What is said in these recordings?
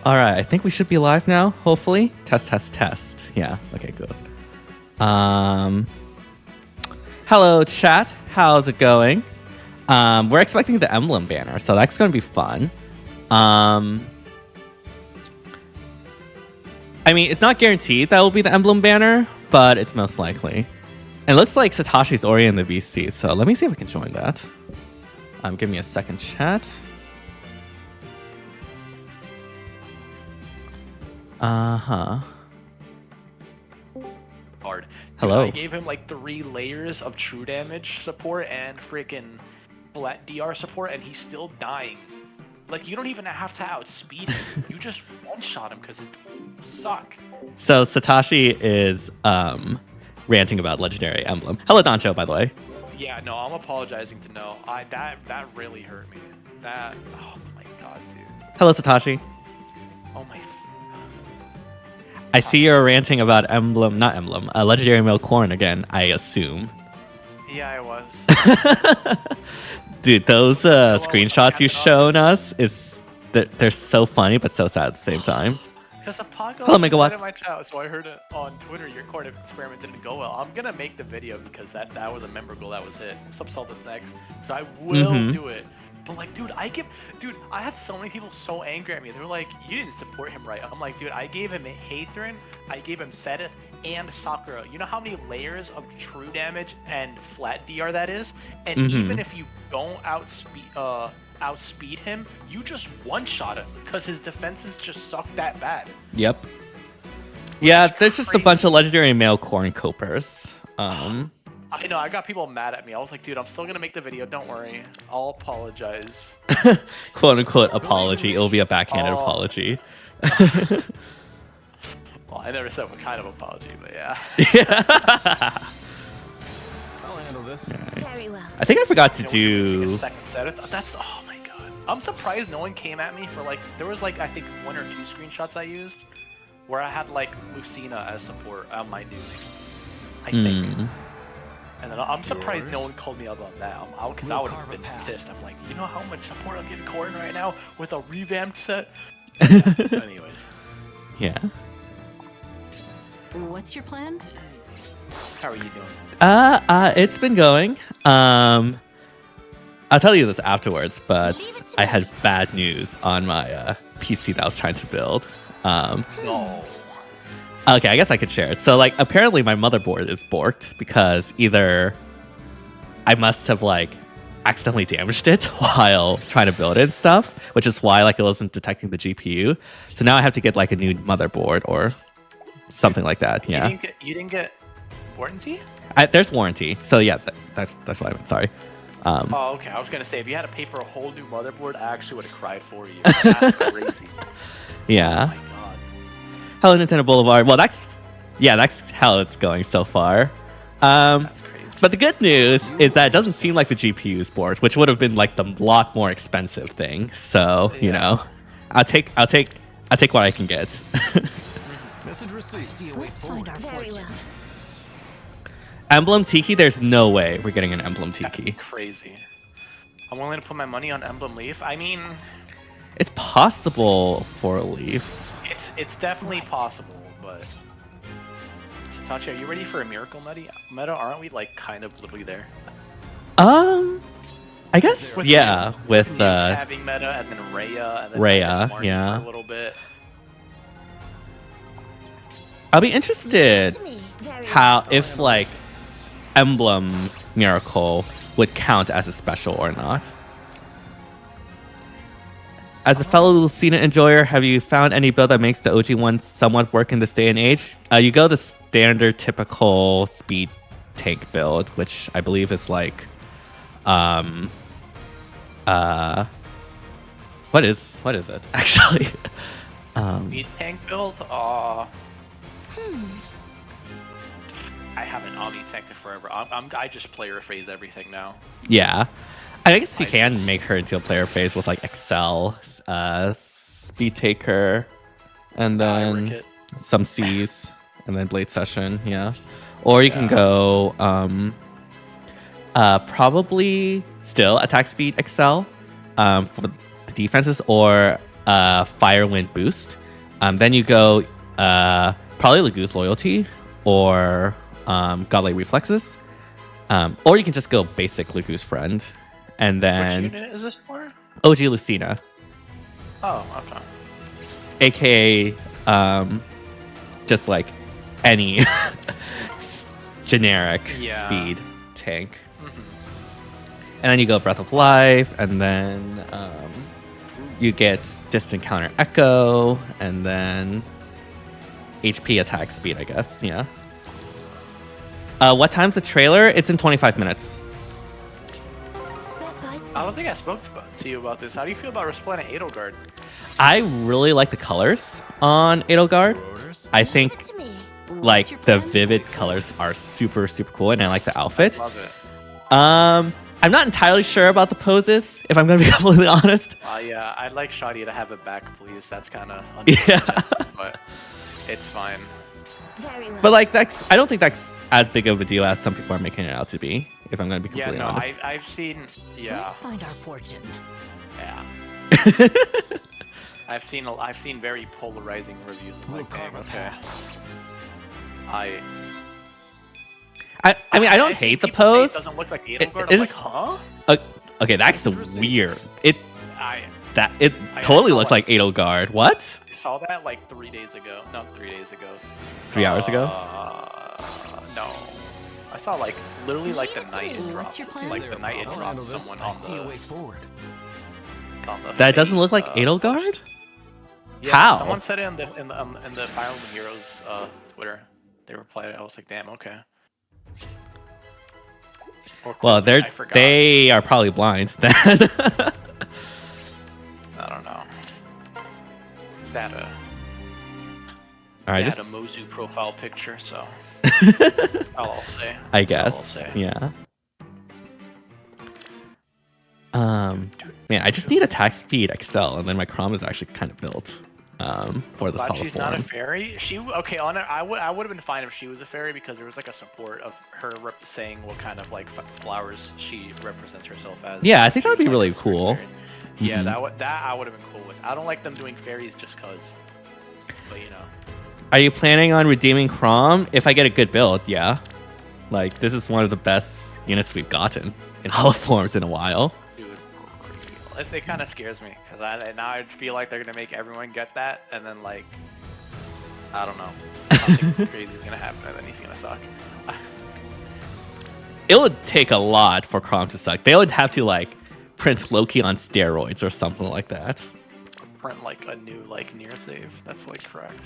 All right, I think we should be live now, hopefully. Test, test, test. Yeah, okay, good. Hello, chat. How's it going? We're expecting the Emblem banner, so that's going to be fun. I mean, it's not guaranteed that will be the Emblem banner, but it's most likely. And it looks like Satoshi's already in the VC, so let me see if I can join that. Give me a second, chat. Uh-huh. Hard. Hello. I gave him like 3 layers of true damage support and freaking flat DR support, and he's still dying. Like, you don't even have to outspeed him. You just one-shot him because his suck. So Satoshi is ranting about Legendary Emblem. Hello, Doncho, by the way. Yeah, no, I'm apologizing to No. That really hurt me. That, oh my god, dude. Hello, Satoshi. Oh my. I see you're ranting about Emblem, not Emblem, Legendary Male Corn again, I assume. Yeah, I was. Dude, those screenshots you've shown us, they're so funny, but so sad at the same time. Because a podcast Hello, Megawatt. in my chat, so I heard it on Twitter, your corn experiment didn't go well. I'm gonna make the video because that was a member goal that was hit. Subsalt is next, so I will do it. But like, dude, I had so many people so angry at me. They were like, you didn't support him right. I'm like, dude, I gave him a Hathrin, I gave him Seth, and Sakura. You know how many layers of true damage and flat DR that is? And even if you don't outspeed him, you just one-shot him because his defenses just suck that bad. Yep. Yeah, there's just a bunch of Legendary Male Corn copers. I know, I got people mad at me. I was like, dude, I'm still gonna make the video. Don't worry. I'll apologize. Quote unquote apology. It will be a backhanded apology. Well, I never said what kind of apology, but yeah. I'll handle this. Right. Very well. I think I forgot to We're do. using a second set. That's, oh my god. I'm surprised no one came at me for like, there was like, I think 1 or 2 screenshots I used where I had like Lucina as support on my nuke. I think. And then I'm surprised no one called me out on that. Because I would have been pissed. I'm like, you know how much support I'm giving Corn right now with a revamped set? Anyways. Yeah. What's your plan? How are you doing? It's been going. I'll tell you this afterwards, but I had bad news on my PC that I was trying to build. No. Okay, I guess I could share it. So, like, apparently my motherboard is borked because either I must have, like, accidentally damaged it while trying to build it and stuff, which is why, like, it wasn't detecting the GPU. So now I have to get, like, a new motherboard or something like that. Yeah. You didn't get warranty? There's warranty. So, yeah, that's what I meant. Sorry. Oh, okay. I was going to say, if you had to pay for a whole new motherboard, I actually would have cried for you. That's crazy. Yeah. Oh, my God. Hello, Nintendo Boulevard. Well, that's how it's going so far. That's crazy. But the good news is that it doesn't seem like the GPU is borked, which would have been like the lot more expensive thing. So you know, I'll take what I can get. Message received. Let's find our fortune. Emblem Tiki. There's no way we're getting an Emblem Tiki. That's crazy. I'm willing to put my money on Emblem Leaf. I mean, It's possible for a Leaf. it's definitely possible, but Satachi, are you ready for a miracle meta? Aren't we like kind of literally there? I guess With yeah. Nukes, With Nukes having meta, and then Rhea, and then Rhea, Marnie yeah. for a little bit. I'll be interested how if like Emblem Miracle would count as a special or not. As a fellow Lucina enjoyer, have you found any build that makes the OG one somewhat work in this day and age? You go the standard typical speed tank build, which I believe is like what is it actually? Speed tank build? I haven't omni-tanked it forever. I just player phase everything now. Yeah. I guess you can make her into a player phase with like Excel, Speed Taker, and then some C's, and then Blade Session, yeah. Or you can go probably still attack speed Excel for the defenses, or Firewind Boost. Then you go probably Lagoose Loyalty or Godlike Reflexes. Or you can just go basic Lagoose Friend. And then Which unit is this for? OG Lucina, Oh, okay. aka just like any generic Yeah. speed tank. And then you go Breath of Life, and then you get Distant Counter Echo, and then HP attack speed, I guess. Yeah. What time's the trailer? It's in 25 minutes. Step by step. I don't think I spoke to you about this. How do you feel about Resplendent Edelgard? I really like the colors on Edelgard. Orders? I think Leave it to me. What's like your the plan? vivid colors are super cool, and I like the outfit. Love it. I'm not entirely sure about the poses, if I'm gonna be completely honest. Yeah, I'd like Shadi to have it back, please. That's kind of Yeah. but it's fine. Very well. But like I don't think that's as big of a deal as some people are making it out to be, if I'm gonna be Yeah, completely no, honest. I've seen. Yeah, Let's find our fortune. yeah. I've seen very polarizing reviews of We'll like, carve a okay. path. I mean, I don't I've seen hate the people say pose. It doesn't look like Edelgard. It I'm just- like, huh? Okay, that's weird. It I totally saw looks like- like Edelgard. What? saw that like 3 days ago. Not 3 days ago. 3 hours ago? No. I saw like literally like the Leave it to night it me. dropped. What's your plan? Like the night it I'll dropped handle this. someone I on see a way forward. the That doesn't look like Fate, Edelgard? Yeah, How? Someone said it in the Fire Emblem Heroes Twitter. They replied. I was like, damn, okay. Or Well, Queen, I forgot. they are probably blind then. I don't know. That All right, they just had a Mozu profile picture, so I'll say. I That's all I'll guess. say. Yeah. Man, I just need attack speed XL, and then my Chrom is actually kind of built for this Glad she's not a holoforms. fairy. Okay. On it, I would have been fine if she was a fairy because there was like a support of her saying what kind of like flowers she represents herself as. Yeah, I think She that would be was, like, really a spring cool. fairy. Yeah, Mhm. that I would have been cool with. I don't like them doing fairies just cause, but you know. Are you planning on redeeming Chrom? If I get a good build, yeah. Like, this is one of the best units we've gotten in holoforms in a while. Dude, it kind of scares me because now I feel like they're gonna make everyone get that, and then like, I don't know, something crazy is gonna happen, and then he's gonna suck. It would take a lot for Chrom to suck. They would have to, like, print Loki on steroids or something like that. Print like a new like near save. That's like correct.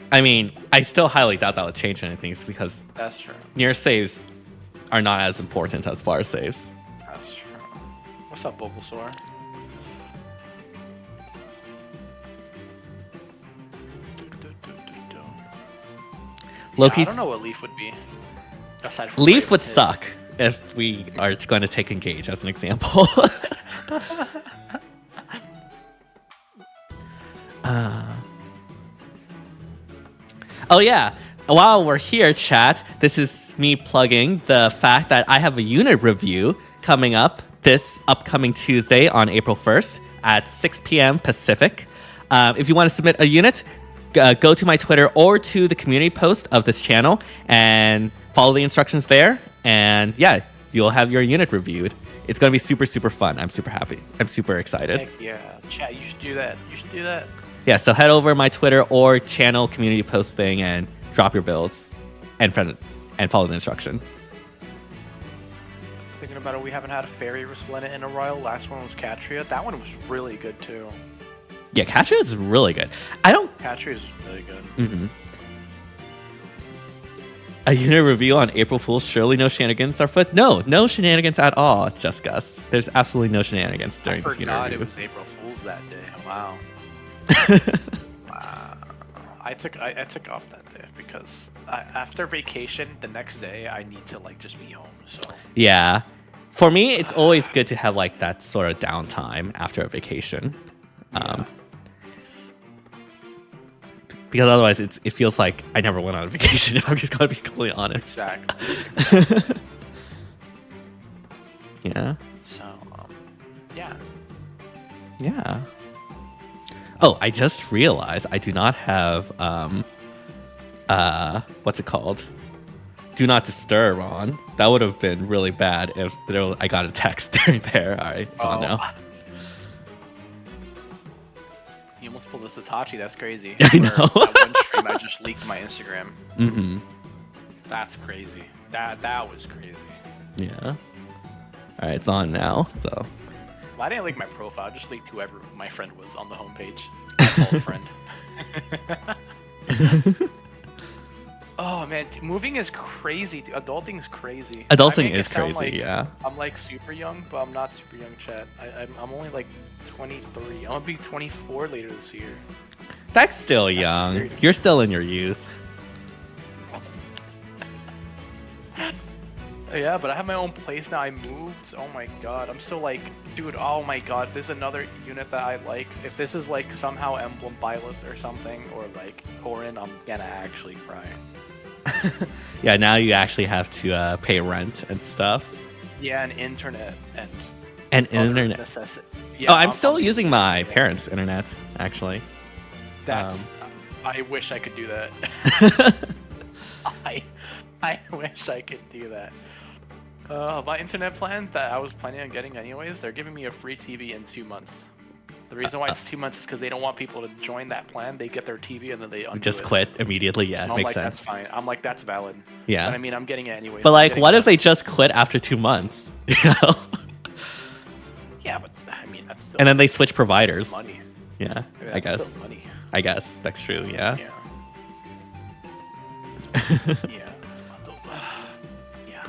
I mean, I still highly doubt that would change anything because That's true. near saves are not as important as far saves. That's true. What's up, Bulbasaur? I Loki's don't know what Leaf would be. Aside from Leaf would his- suck if we are going to take Engage as an example. Oh yeah, while we're here, chat, this is me plugging the fact that I have a unit review coming up this upcoming Tuesday on April 1st at 6 p.m. Pacific. If you want to submit a unit, go to my Twitter or to the community post of this channel and follow the instructions there. And yeah, you'll have your unit reviewed. It's going to be super fun. I'm super happy. I'm super excited. Heck yeah, chat. You should do that. You should do that. Yeah, so head over my Twitter or channel community post thing and drop your builds and follow the instructions. Thinking about it, we haven't had a fairy resplendent in a while. Last one was Catria. That one was really good too. Yeah, Catria is really good. I don't. Catria is really good. Mhm. A unit review on April Fool's. Surely no shenanigans are foot. No shenanigans at all. Just Gus. There's absolutely no shenanigans I during this unit forgot it review. was April Fool's that day. Wow. Wow. I took off that day because after vacation, the next day I need to like just be home. So Yeah, for me, it's always good to have like that sort of downtime after a vacation. Because otherwise, it feels like I never went on a vacation. If I'm just gonna be completely honest. exactly. Yeah. So yeah. Yeah. Oh, I just realized I do not have what's it called? Do not disturb on. That would have been really bad if I got a text during there. All right, it's on now. You almost pulled a Satachi. That's crazy. I know. That one stream, I just leaked my Instagram. Mm-hmm. That's crazy. That was crazy. Yeah. All right, it's on now. So. Well, I didn't leak my profile. I just leaked whoever my friend was on the homepage. My old friend. Oh man, moving is crazy. Adulting is crazy. Adulting is crazy. Like, yeah. I'm like super young, but I'm not super young, Chad. I'm only like 23. I'm gonna be 24 later this year. That's still young. Weird. You're still in your youth. Yeah, but I have my own place now. I moved. Oh my god. I'm so like, dude, oh my god. If there's another unit that I like, if this is like somehow Emblem Byleth or something, or like Corin, I'm gonna actually cry. Yeah, now you actually have to pay rent and stuff. Yeah, and internet and other internet. necessi- Oh, Yeah, I'm still using my yeah. parents' internet, actually. That's. I wish I could do that. I wish I could do that. My internet plan that I was planning on getting anyways, they're giving me a free TV in 2 months. The reason why it's 2 months is because they don't want people to join that plan. They get their TV and then they undo Just it. quit immediately. Yeah, So it I'm makes like, sense. that's fine. I'm like, that's valid. Yeah. But I mean, I'm getting it anyways. But I'm like, getting what the- if they just quit after 2 months? You know? Yeah, but I mean, that's still And then they switch providers. money. Yeah, That's I guess. still money. I guess that's true. Yeah. Yeah. Yeah. Yeah.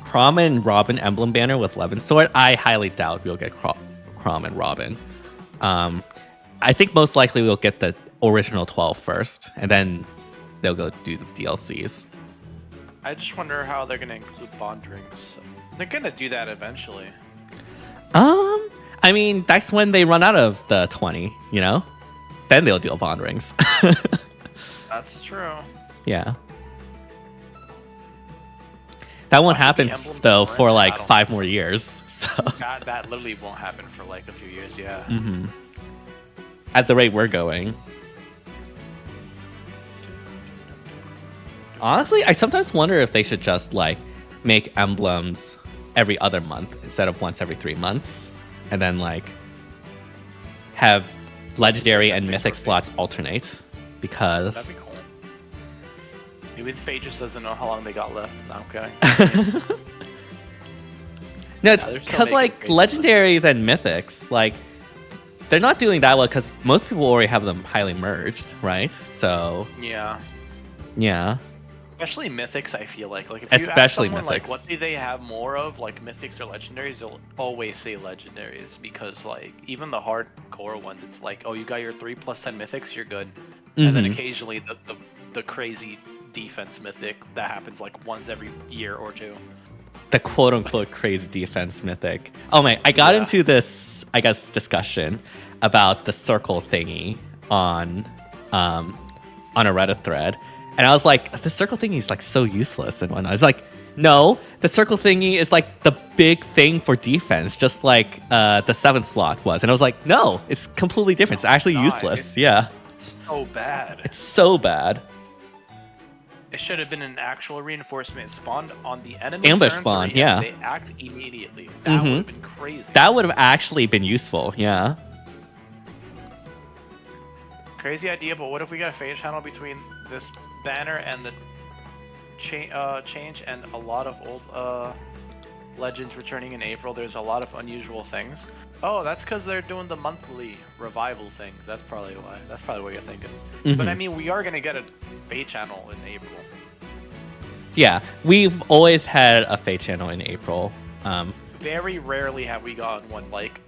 Crom and Robin Emblem banner with Levin Sword. I highly doubt we'll get Crom and Robin. I think most likely we'll get the original 12 first, and then they'll go do the DLCs. I just wonder how they're gonna include bond rings. They're gonna do that eventually. I mean, that's when they run out of the 20, you know? Then they'll deal bond rings. That's true. Yeah. That won't Watch the happen, Emblem though, Sword, for I like don't 5 think more so. years. So, That literally won't happen for like a few years. Yeah. at the rate we're going. Honestly, I sometimes wonder if they should just like make emblems every other month instead of once every 3 months, and then like have legendary and mythic slots alternate, because That'd be cool. Maybe the FEH just doesn't know how long they got left. No, I'm kidding. no, it's Yeah, they're still because making like crazy legendaries and mythics, like they're not doing that well because most people already have them highly merged, right? So Yeah. yeah, Especially mythics, I feel like if you Especially ask someone, like, mythics. what do they have more of, like mythics or legendaries, they'll always say legendaries because like even the hardcore ones, it's like, oh, you got your 3+10 mythics, you're good, and then occasionally the crazy defense mythic that happens like once every year or two. the quote unquote crazy defense mythic. Oh my, I got Yeah. into this, I guess, discussion about the circle thingy on a Reddit thread. And I was like, the circle thingy is like so useless and whatnot. I was like, no, the circle thingy is like the big thing for defense, just like the 7th slot was. And I was like, no, it's completely different. It's actually not. useless. It's- Yeah, So bad. it's so bad. It should have been an actual reinforcement spawned on the enemy. Ambush turn spawn, 3, yeah. and they act immediately. That would have been crazy. That would have actually been useful. Yeah. Crazy idea, but what if we got a FEH channel between this banner and the change and a lot of old legends returning in April? There's a lot of unusual things. Oh, that's because they're doing the monthly revival thing. That's probably why. That's probably what you're thinking. But I mean, we are gonna get a FEH channel in April. Yeah, we've always had a Fate channel in April. Very rarely have we gotten one like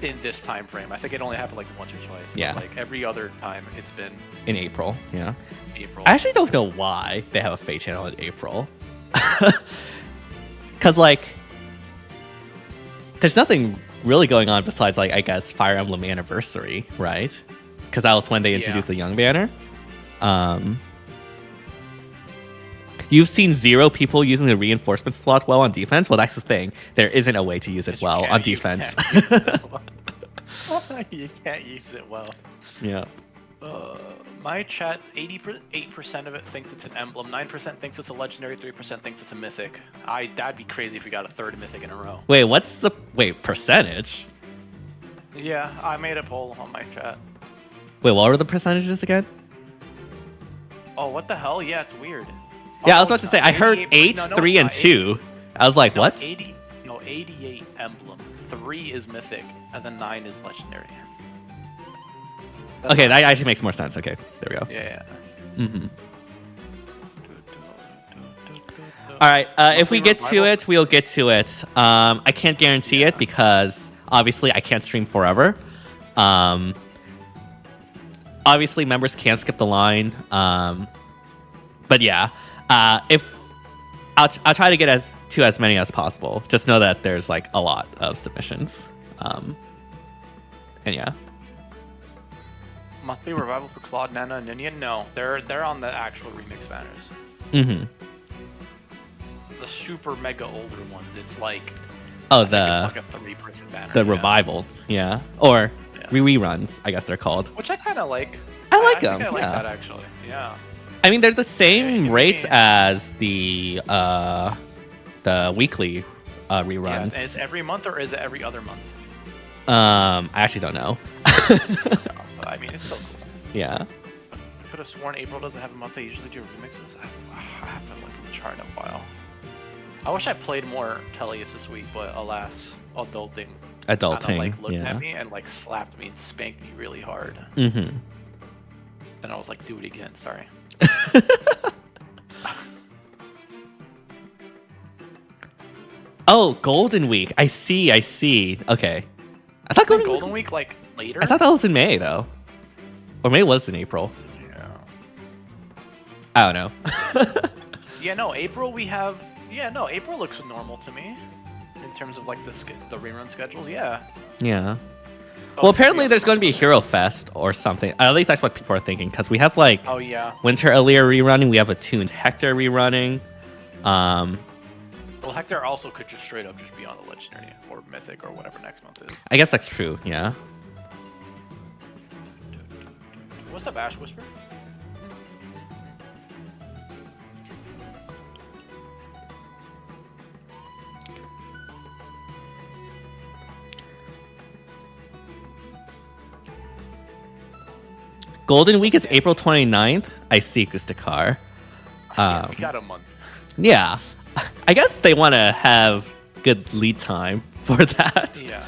in this time frame. I think it only happened like once or twice. but, Yeah. like every other time it's been In April, yeah. April. I actually don't know why they have a Fate channel in April. Because, like, there's nothing really going on besides, like, I guess, Fire Emblem Anniversary, right? Because that was when they introduced the Young banner. You've seen 0 people using the reinforcement slot well on defense? Well, that's the thing. There isn't a way to use it well on defense. You can't use it well. Yeah. My chat, 88% of it thinks it's an emblem, 9% thinks it's a legendary, 3% thinks it's a mythic. That'd be crazy if we got a 3rd mythic in a row. Wait, what's the percentage? Yeah, I made a poll on my chat. Wait, what were the percentages again? Oh, what the hell? Yeah, it's weird. Yeah, Oh, I was about to say, I heard 8, 3, and 2. I was like, what? 88 emblem, 3 is mythic, and then 9 is legendary. Okay, that actually makes more sense. Okay, there we go. Yeah. Mm-hmm. All right, if we get to it, we'll get to it. I can't guarantee it because obviously I can't stream forever. Obviously, members can't skip the line. But yeah, if I'll try to get to as many as possible. Just know that there's like a lot of submissions. And yeah. Monthly revival for Claude, Nana, and Ninian? No, they're on the actual remix banners. Mm-hmm. The super mega older ones, it's like Oh, it's like a 3-person banner. the revivals, yeah, or reruns, I guess they're called. Which I kind of like. I like I them. think I like Yeah. that actually. Yeah. I mean, they're the same Yeah, rates yeah. as the weekly Yeah, reruns. and it's every month or is it every other month? I actually don't know. But, I mean, it's still cool. Yeah. I could have sworn April doesn't have a month. They usually do remixes. I haven't looked at the chart in a while. I wish I played more Tellius this week, but alas, adulting. Adulting, Kinda, like, looked yeah. at me and like slapped me and spanked me really hard. Mm-hmm. Then I was like, do it again. Sorry. Oh, Golden Week. I see. Okay. I thought Isn't Golden, Golden Week like later? I thought that was in May though, or May was in April. Yeah. I don't know. Yeah, no, April we have. Yeah, no, April looks normal to me in terms of like the rerun schedules. Yeah. Yeah. Oh, Well, it's apparently gonna be there's going to be a month. Hero Fest or something. At least that's what people are thinking, because we have like Oh yeah. Winter Aaliyah rerunning. We have a Tuned Hector rerunning. Well, Hector also could just straight up just be on the legendary or mythic or whatever next month is. I guess that's true. Yeah. What's up, Ash Whisper? Golden Week is April 29th. I see Gustakar. Yeah, we got a month. Yeah. I guess they want to have good lead time for that. Yeah.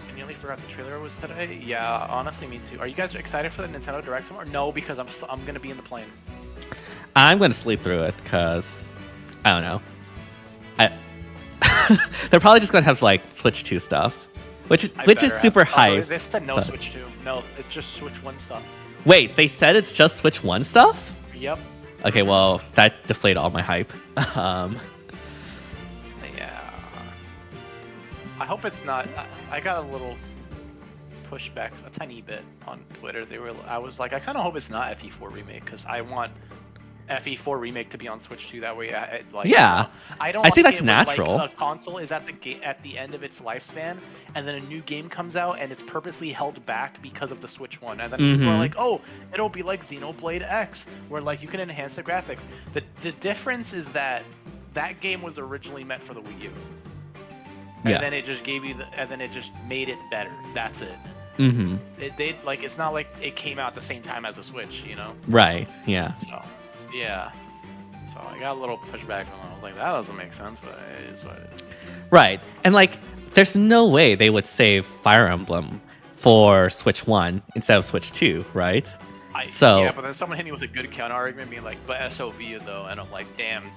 I nearly forgot the trailer was today. Yeah, honestly, me too. Are you guys excited for the Nintendo Direct tomorrow? No, because I'm gonna be in the plane. I'm going to sleep through it because I don't know. They're probably just going to have like Switch 2 stuff, which is super hype. They said no but- Switch 2. No, it's just Switch 1 stuff. Wait, they said it's just Switch 1 stuff? Yep. Okay, well, that deflated all my hype. Yeah. I hope it's not. I got a little pushback, a tiny bit on Twitter. I was like, I kind of hope it's not FE4 remake because I want FE4 remake to be on Switch 2. That way, Yeah. I don't. I think like that's it when, natural. Like, a console is at the end of its lifespan, and then a new game comes out, and it's purposely held back because of the Switch 1, and then people are like, "Oh, it'll be like Xenoblade X, where like you can enhance the graphics." The difference is that that game was originally meant for the Wii U, and Yeah. then it just gave you and then it just made it better. That's it. Mm-hmm. It's not like it came out at the same time as the Switch, you know. Right, yeah. So, yeah. So I got a little pushback from them. I was like, that doesn't make sense, but it is what it is. Right. And like, there's no way they would save Fire Emblem for Switch 1 instead of Switch 2, right? Yeah, but then someone hit me with a good counter argument, being like, "But SOV though," and I'm like, "Damn, be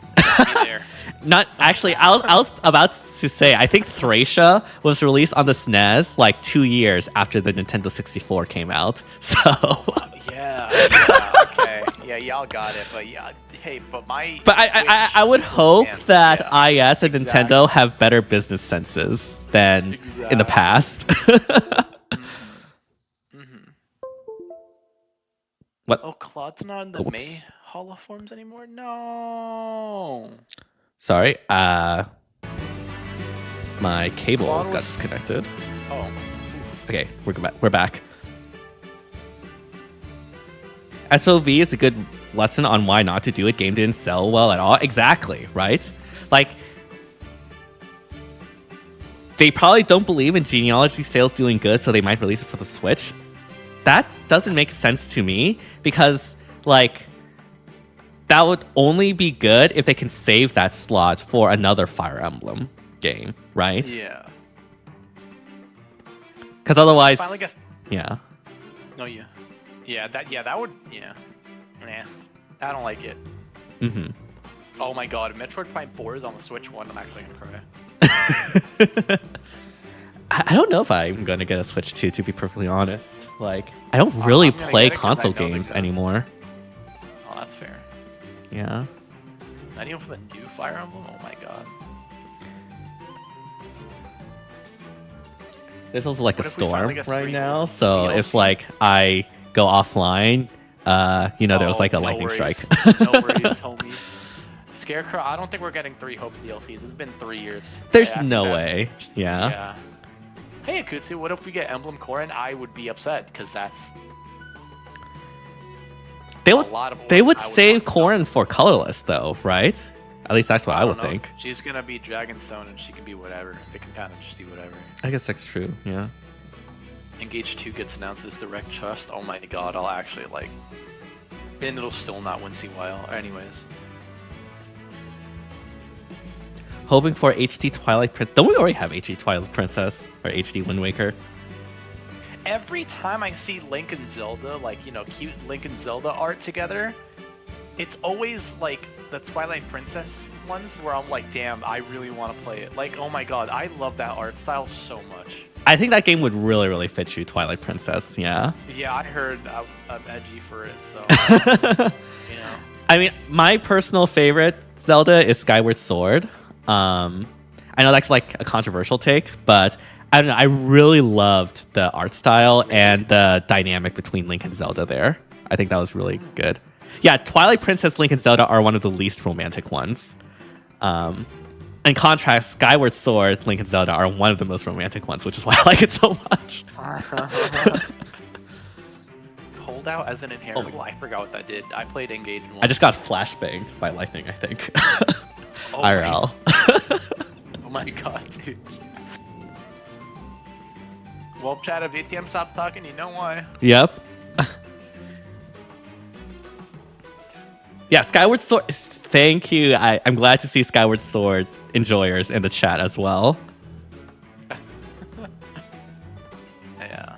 there." Not actually. I was about to say. I think Thracia was released on the SNES like 2 years after the Nintendo 64 came out. So. Yeah. Okay. Yeah, y'all got it. But yeah, hey, but my. But I would hope stands. that Yeah, IS and exactly. Nintendo have better business senses than in the past. What? Oh, Claude's not in the Oops. May holoforms anymore? No. Sorry. My cable Claude got was- disconnected. Oh. Okay, we're back. SOV is a good lesson on why not to do it. Game didn't sell well at all. Exactly, right? Like, they probably don't believe in genealogy sales doing good, so they might release it for the Switch. That doesn't make sense to me because, like, that would only be good if they can save that slot for another Fire Emblem game, right? Yeah. Because otherwise, Finally guess. yeah. No, yeah. Yeah, that would. Yeah. Nah. I don't like it. Mm-hmm. Oh my god, if Metroid Prime 4 is on the Switch one, I'm actually gonna cry. I don't know if I'm gonna get a Switch 2, to be perfectly honest. Like, I don't really I'm gonna play get it 'cause I console know they games exist. anymore. Oh, that's fair. Yeah. Not even for the new Fire Emblem? Oh my god. There's also like What a if we finally storm get right 3 now, so DLC? if like I go offline, there was like a no lightning worries. strike. No worries, homie. Scarecrow, I don't think we're getting 3 Hopes DLCs. It's been 3 years. There's I think no that- way. Yeah. Yeah. Hey, Akutsu, what if we get Emblem Core and I would be upset because that's They a would lot of they ores would I would save want to Corrin for colorless though, right? At least that's what I don't would know. think. She's gonna be Dragonstone and she can be whatever. They can kind of just do whatever. I guess that's true. Yeah. Engage 2 gets announced as Direct Trust. Oh my god, I'll actually like. And it'll still not win CYL. Anyways. Hoping for HD Twilight Princess. Don't we already have HD Twilight Princess or HD Wind Waker? Every time I see Link and Zelda, like, cute Link and Zelda art together, it's always like the Twilight Princess ones where I'm like, damn, I really want to play it. Like, oh my god, I love that art style so much. I think that game would really, really fit you, Twilight Princess. Yeah. Yeah, I heard I'm edgy for it, so, I mean, my personal favorite Zelda is Skyward Sword. I know that's like a controversial take, but I don't know. I really loved the art style and the dynamic between Link and Zelda there. I think that was really good. Yeah, Twilight Princess, Link, and Zelda are one of the least romantic ones. In contrast, Skyward Sword, Link, and Zelda are one of the most romantic ones, which is why I like it so much. Holdout as an inheritable? I forgot what that did. I played Engage once. I just got flashbanged by lightning, I think. Oh IRL. Oh my god, dude. Well, Chad, if ATM stopped talking, you know why. Yep. Yeah, Skyward Sword. Thank you. I'm glad to see Skyward Sword enjoyers in the chat as well. Yeah.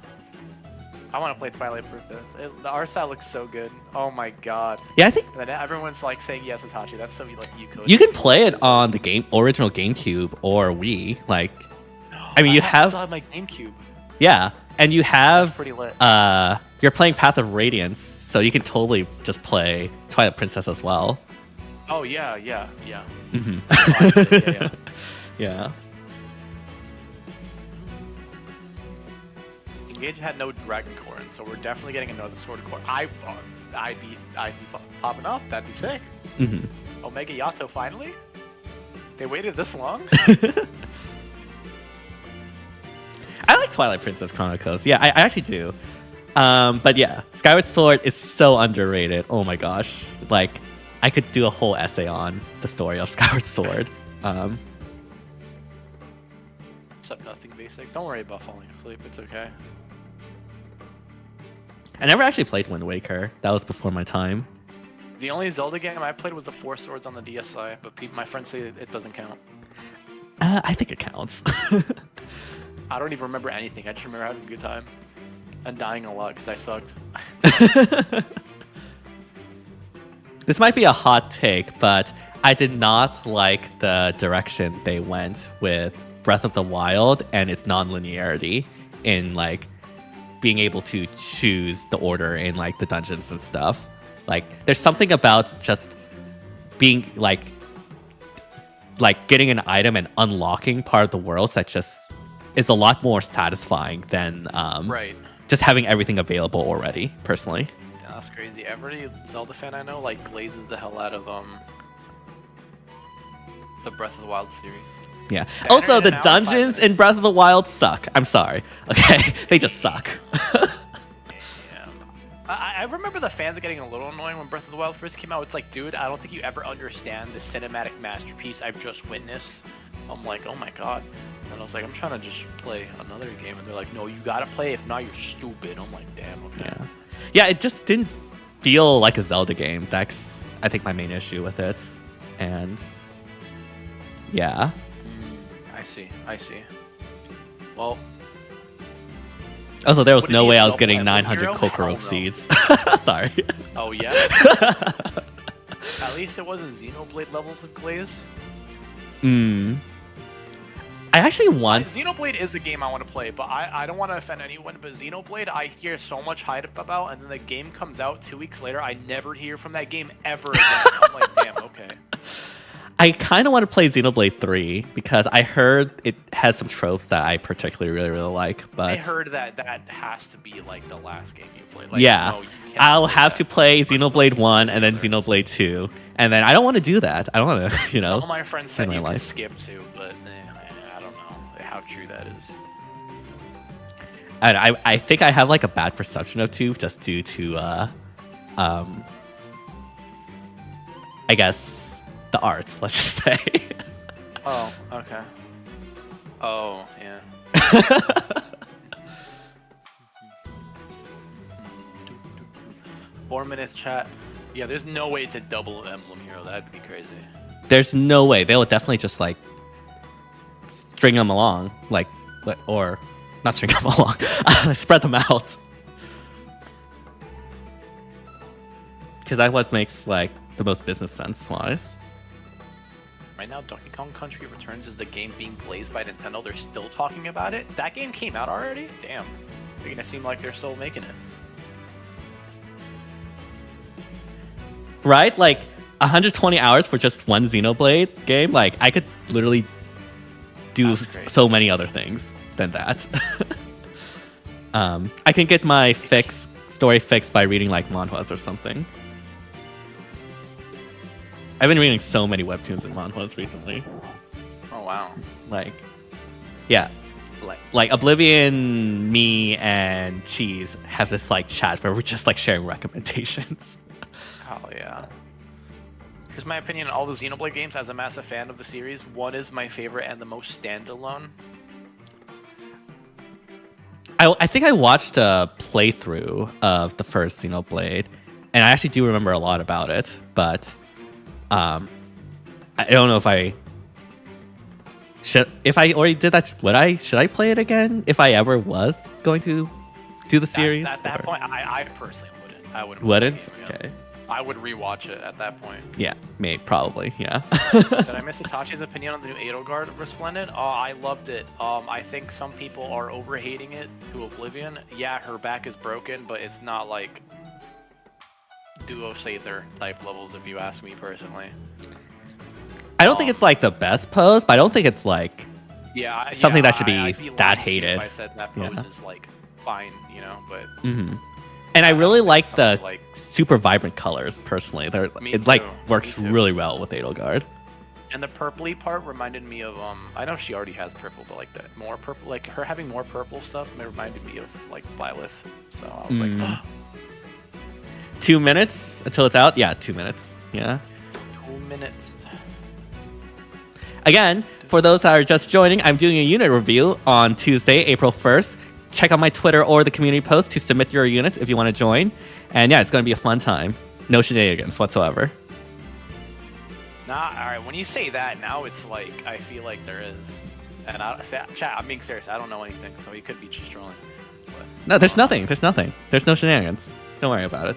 I want to play Twilight Princess. The art style looks so good. Oh my god. Yeah, I think And then everyone's like saying yes, Itachi. That's so like you could. you can play it on the original GameCube or Wii. Like, I mean, you I still have have my GameCube. yeah, and you have That's pretty lit. you're playing Path of Radiance, so you can totally just play Twilight Princess as well. Oh yeah. Hmm. Yeah. Yeah. Engage had no Dragon Core, so we're definitely getting another Sword Core. I'd be popping off. That'd be sick. Hmm. Omega Yato finally. They waited this long. I like Twilight Princess Chronicles. Yeah, I actually do. But yeah, Skyward Sword is so underrated. Oh my gosh. Like, I could do a whole essay on the story of Skyward Sword. Except nothing basic. Don't worry about falling asleep. It's okay. I never actually played Wind Waker. That was before my time. The only Zelda game I played was the Four Swords on the DSi, but my friends say it doesn't count. I think it counts. I don't even remember anything. I just remember having a good time and dying a lot because I sucked. This might be a hot take, but I did not like the direction they went with Breath of the Wild and its non-linearity in like being able to choose the order in like the dungeons and stuff. Like, there's something about just being like getting an item and unlocking part of the world that just is a lot more satisfying than Right. just having everything available already, personally. That's crazy. Every Zelda fan I know like glazes the hell out of the Breath of the Wild series. Yeah. Banner Also, in the an hour, 5 dungeons minutes. in Breath of the Wild suck. I'm sorry. Okay, they just suck. Yeah. I remember the fans getting a little annoying when Breath of the Wild first came out. It's like, dude, I don't think you ever understand the cinematic masterpiece I've just witnessed. I'm like, oh my god. And I was like, I'm trying to just play another game. And they're like, no, you gotta play. If not, you're stupid. I'm like, damn, okay. Yeah. Yeah, it just didn't feel like a Zelda game. That's, I think, my main issue with it. And yeah. I see. Well, Also, there was Would it no be way a I was Zelda getting Ever 900 Hero? Hell Kokoro no. seeds. Sorry. oh yeah. At least it wasn't Xenoblade levels of glaze. I actually want. Xenoblade is a game I want to play, but I don't want to offend anyone, but Xenoblade I hear so much hype about, and then the game comes out 2 weeks later, I never hear from that game ever again. I'm like, damn, okay. I kind of want to play Xenoblade 3 because I heard it has some tropes that I particularly really like. But I heard that has to be like the last game you played. Like, yeah, no, you can't I'll play have that. to play It's like Xenoblade 1 and then others. Xenoblade 2. And then I don't want to do that. I don't want to, All my friends said my you could life. skip to, but I don't know how true that is. I think I have like a bad perception of 2 just due to, I guess, the art, let's just say. Oh, okay. Oh, yeah. 4 minutes chat. Yeah, there's no way to double Emblem Hero. That'd be crazy. There's no way. They will definitely just like string them along, or not string them along, spread them out. Because that's what makes like the most business sense wise. Right now, Donkey Kong Country Returns is the game being blazed by Nintendo. They're still talking about it. That game came out already? Damn. Making it seem like they're still making it. Right? Like 120 hours for just one Xenoblade game. Like I could literally do That's crazy. so many other things than that. I can get my story fixed by reading like manhwas or something. I've been reading so many webtoons and manhwas recently. Oh, wow. Like, yeah, like Oblivion, me, and Cheese have this like chat where we're just like sharing recommendations. Hell yeah. Here's my opinion on all the Xenoblade games. As a massive fan of the series, 1 is my favorite and the most standalone. I think I watched a playthrough of the first Xenoblade, and I actually do remember a lot about it, but I don't know if I should. If I already did that, should I play it again if I ever was going to do the series? At that or- point, I personally wouldn't. I wouldn't. Wouldn't? play the game, yeah. Okay. I would rewatch it at that point. Yeah, probably. Yeah. Did I miss Itachi's opinion on the new Edelgard Resplendent? Oh, I loved it. I think some people are overhating it to oblivion. Yeah, her back is broken, but it's not like Duo Sather type levels, if you ask me personally. I don't think it's like the best pose, but I don't think it's like Yeah, something that should be I'd that lying to you hated. If I said that pose Yeah. is like fine, but Mhm. And I really think like it's the something like- super vibrant colors personally. Me It like too, works me too. really well with Edelgard. and the purpley part reminded me of I know she already has purple, but like that more purple, like her having more purple stuff, it reminded me of like Byleth. So I was like, oh, 2 minutes until it's out. Yeah, 2 minutes. Yeah. 2 minutes. Again, for those that are just joining, I'm doing a unit review on Tuesday, April 1st. Check out my Twitter or the community post to submit your unit if you want to join. And yeah, it's going to be a fun time. No shenanigans whatsoever. Nah, all right. When you say that, now it's like I feel like there is. And chat, I'm being serious. I don't know anything, so he could be just trolling. But, No, there's nothing. There's nothing. There's no shenanigans. Don't worry about it.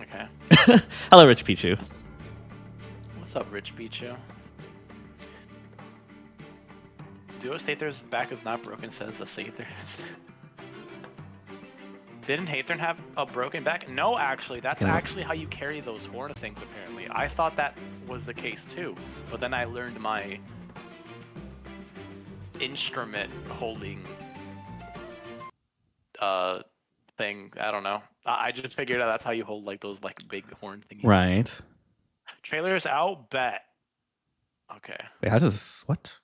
Okay. Hello, Rich Pichu. What's up, Rich Pichu? Duo Sather's back is not broken, says the Sathers. Didn't Hathorn have a broken back? No, actually. That's Yeah. actually how you carry those horn things, apparently. I thought that was the case, too. But then I learned my instrument holding thing. I don't know. I just figured out that's how you hold like those like big horn thingies. Right. Trailers out. Bet. Okay. Wait, how does this? What?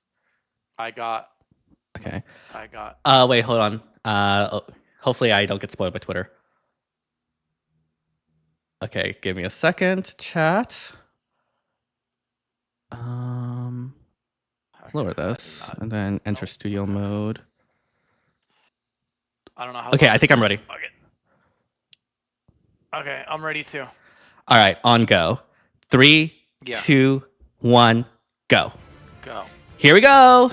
I got. Okay. I Wait, hold on. Hopefully I don't get spoiled by Twitter. Okay, give me a second, chat. Lower this and then enter studio mode. I don't know how. Okay, long I think this I'm ready. Okay, I'm ready too. All right, on go. 3, Yeah. 2, 1, go. Go. Here we go.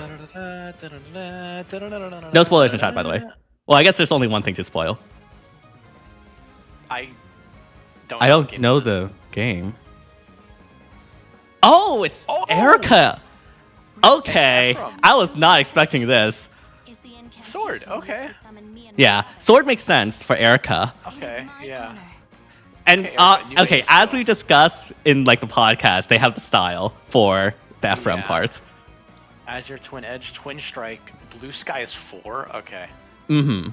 No spoilers in chat, by the way. Well, I guess there's only one thing to spoil. I I don't know the game. Oh, it's EIRIKA. Okay, Ephraim. I was not expecting this. Is the incantation Sword, okay. used to summon me and Yeah, my sword makes sense for EIRIKA. It is Okay, my yeah. honor. And Okay, Erica, you made okay, it as so. we discussed in like the podcast, they have the style for the Ephraim Yeah. part. Azure Twin Edge, Twin Strike, Blue Sky is 4. Okay. Mm-hmm.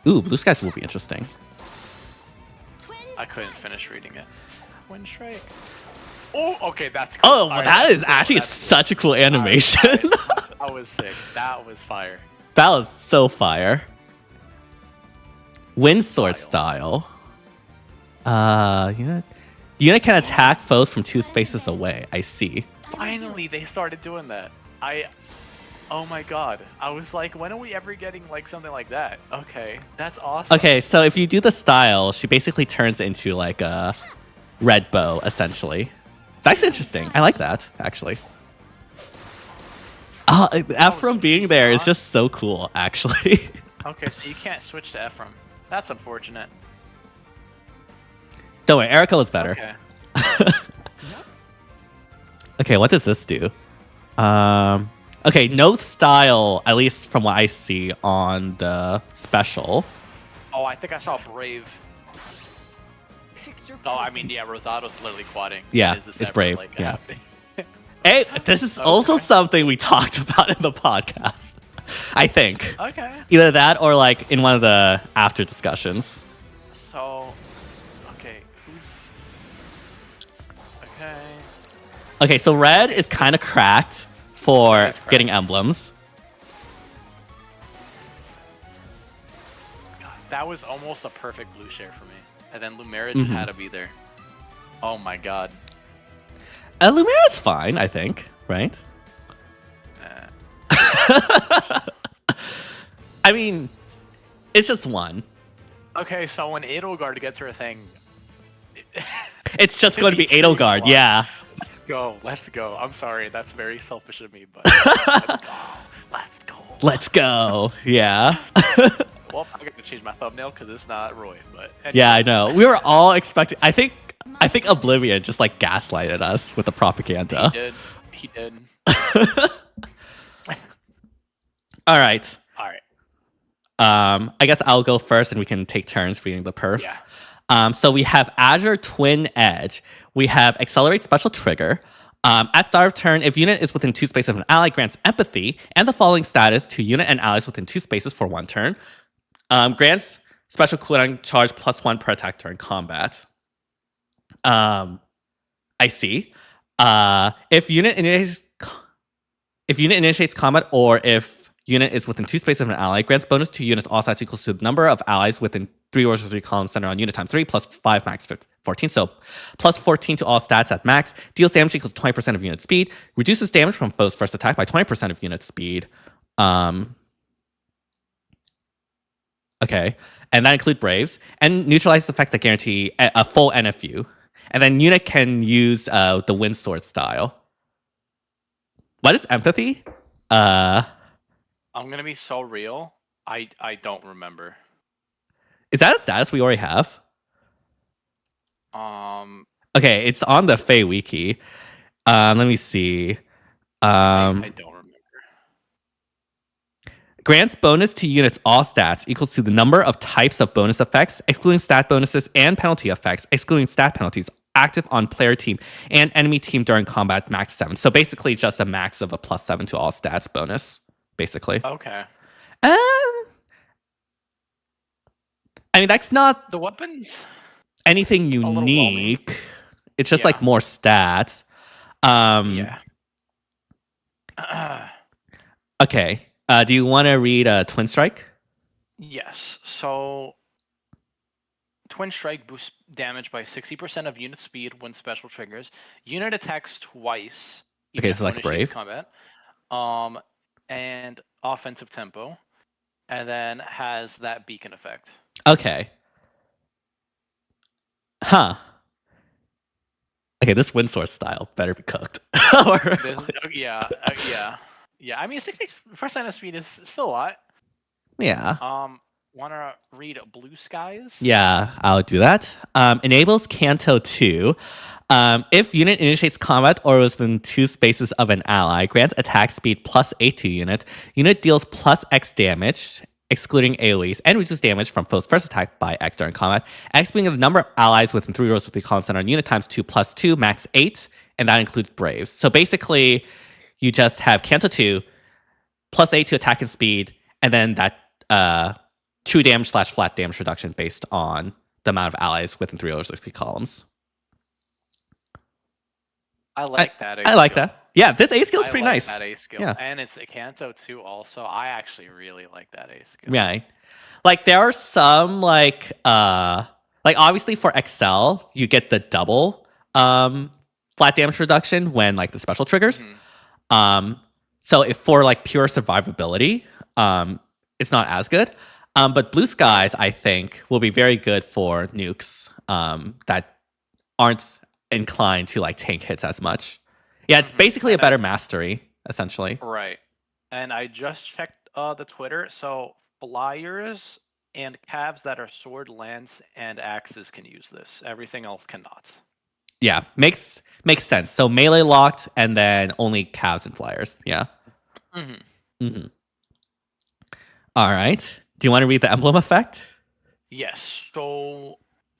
Ooh, Blue Skies will be interesting. Twin I couldn't finish reading it. Twin Strike. Oh, okay, that's cool. Oh, well, Alright, that that's is cool, actually that's cool. such a cool animation. That was sick. That was fire. That was so fire. Wind sword style. Unit can attack foes from 2 spaces away. I see. Finally, they started doing that. Oh my god. I was like, when are we ever getting like something like that? Okay, that's awesome. Okay, so if you do the style, she basically turns into like a red bow, essentially. That's interesting. I like that, actually. Ephraim being there is just so cool, actually. Okay, so you can't switch to Ephraim. That's unfortunate. Don't worry, EIRIKA was better. Okay. Okay, what does this do? Okay, no style, at least from what I see on the special. Oh, I think I saw Brave. Oh, I mean, yeah, Rosado's literally quadding. Yeah, Is this it's ever, Brave, like, yeah. happening? Hey, this is also something we talked about in the podcast, I think. Okay. Either that or like in one of the after discussions. So, okay, who's... Okay. Okay, so red is kind of cracked for It's cracked. getting emblems. God, that was almost a perfect blue share for me. And then Lumera Mhm. just had to be there. Oh my god. Lumera's fine, I think, right? I mean, it's just one. Okay, so when Edelgard gets her thing... It's just going to be Extreme Edelgard, block. yeah. Let's go. Let's go. I'm sorry. That's very selfish of me, but let's go. Let's go. Let's go. Yeah. Well, I got to change my thumbnail because it's not Roy. But Yeah, I know. We were all expecting. I think Oblivion just like gaslighted us with the propaganda. He did. All right. All right. I guess I'll go first, and we can take turns reading the perfs. Yeah. So we have Azure Twin Edge. We have Accelerate Special Trigger. At start of turn, if unit is within 2 spaces of an ally, grants empathy and the following status to unit and allies within 2 spaces for 1 turn. Grants special cooldown charge +1 per attack during combat. I see. If unit initiates combat, or if unit is within 2 spaces of an ally, grants bonus to units all stats equals to the number of allies within 3 rows or 3 columns centered on unit times 3 plus 5 max 14. So plus 14 to all stats at max. Deals damage equals 20% of unit speed. Reduces damage from foe's first attack by 20% of unit speed. Okay. And that includes Braves. And neutralizes effects that guarantee a full NFU. And then unit can use the Wind Sword style. What is empathy? I'm gonna be so real. I don't remember. Is that a status we already have? Okay, it's on the Fey Wiki. Let me see. I don't remember. Grants bonus to units all stats equals to the number of types of bonus effects, excluding stat bonuses and penalty effects, excluding stat penalties, active on player team and enemy team during combat, max 7. So basically just a max of a +7 to all stats bonus, basically. Okay. I mean, that's not The weapons anything a little whelming. unique. It's just Yeah. like more stats. Yeah. Okay. Do you want to read Twin Strike? Yes. So Twin Strike boosts damage by 60% of unit speed when special triggers. Unit attacks twice. Even Okay, if so no that's initiates brave. combat. And offensive tempo. And then has that beacon effect. Okay. Huh. Okay, this wind source style better be cooked. Yeah. I mean, 60% of speed is still a lot. Yeah. Wanna read Blue Skies? Yeah, I'll do that. Enables Canto 2. If unit initiates combat or is within 2 spaces of an ally, grants attack speed plus 8 to unit. Unit deals plus X damage, excluding AoEs, and reduces damage from foe's first attack by X during combat. X being the number of allies within 3 rows of the column center on unit times 2 plus 2, max 8, and that includes Braves. So basically, you just have Canto 2, plus 8 to attack and speed, and then that true damage / flat damage reduction based on the amount of allies within 3 rows of the columns. I like that. I like that. Yeah, this A skill is pretty nice. That A skill. Yeah. And it's a Kanto too also. I actually really like that A skill. Yeah. Like there are some like obviously for Excel, you get the double flat damage reduction when like the special triggers. So if for like pure survivability, it's not as good. But Blue Skies, I think, will be very good for nukes that aren't inclined to like tank hits as much. Yeah, it's basically a better mastery, essentially. Right. And I just checked the Twitter. So flyers and calves that are sword, lance, and axes can use this. Everything else cannot. Yeah, makes sense. So melee locked, and then only calves and flyers. Yeah. All right. Do you want to read the emblem effect? Yes. So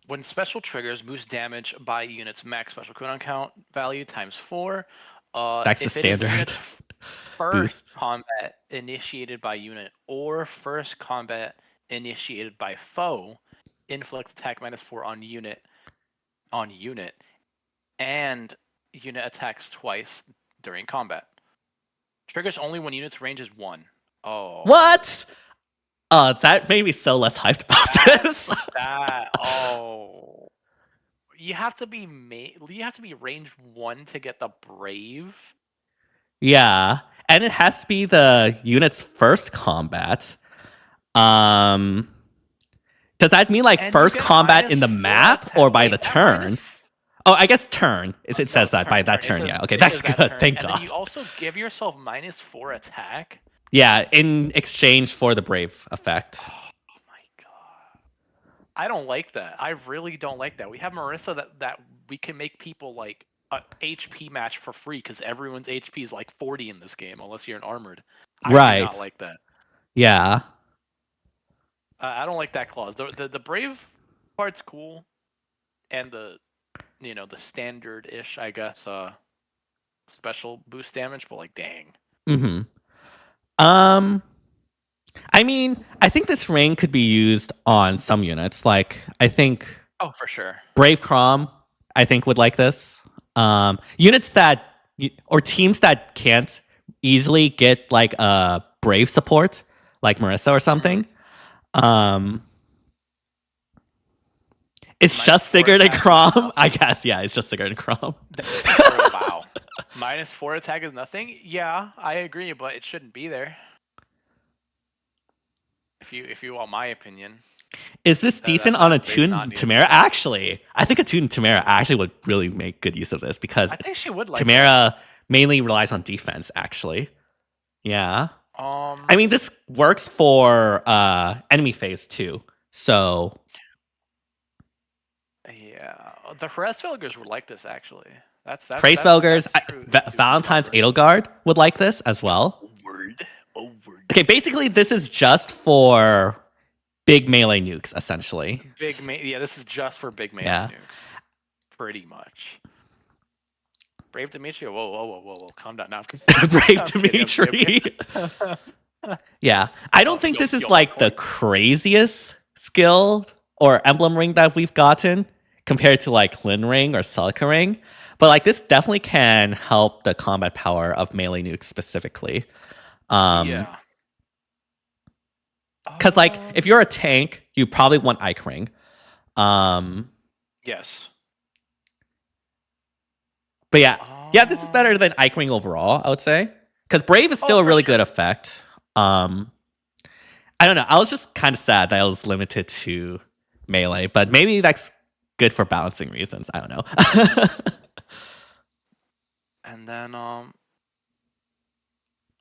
when special triggers, boost damage by unit's max special cooldown count value times 4. That's the if it is standard unit's first boost. combat initiated by unit or first combat initiated by foe, inflict attack -4 on unit, and unit attacks twice during combat. Triggers only when unit's range is 1. Oh. What? That made me so less hyped about this. You have to be range 1 to get the brave. Yeah, and it has to be the unit's first combat. Does that mean like And first you get combat in the -4 map attack. or by Wait, the that turn? Oh, I guess turn. It says that by that It turn. says- Yeah. Okay, it that's is that good. turn. Thank and God. then you also give yourself -4 attack. Yeah, in exchange for the brave effect. Oh my god. I don't like that. I really don't like that. We have Marissa that we can make people like a HP match for free because everyone's HP is like 40 in this game unless you're an armored. I do Right. not like that. Yeah. I don't like that clause. The brave part's cool, and the standard-ish, I guess, special boost damage, but like dang. I mean, I think this ring could be used on some units. Like, I think For sure. Brave Crom, I think, would like this. Units that or teams that can't easily get like a Brave support, like Marissa or something. It's just Sigurd and Crom. I guess, yeah, it's just Sigurd and Crom. Wow. -4 attack is nothing? Yeah, I agree, but it shouldn't be there. If you want my opinion. Is this decent on a Brave's Toon not needed. Tamara? Actually, I think a Toon Tamara actually would really make good use of this because I think she would like Tamara mainly relies on defense, actually. Yeah. I mean, this works for enemy phase too. So yeah, the Hraesvelgers would like this actually. That's Hraesvelgers, true. Valentine's Edelgard would like this as well. Word. Okay, basically this is just for big melee nukes, essentially. This is just for big melee nukes. Pretty much. Brave Dimitri, whoa, calm down. Now, Brave Dimitri. Yeah, I don't think this is like the craziest skill or Emblem ring that we've gotten compared to like Lin ring or Celica ring. But like this definitely can help the combat power of melee nukes specifically. Yeah. Because like if you're a tank, you probably want Ike ring. Yes. But yeah, this is better than Ike ring overall, I would say. Because Brave is still a really good effect. I don't know. I was just kind of sad that I was limited to melee, but maybe that's good for balancing reasons. I don't know. And then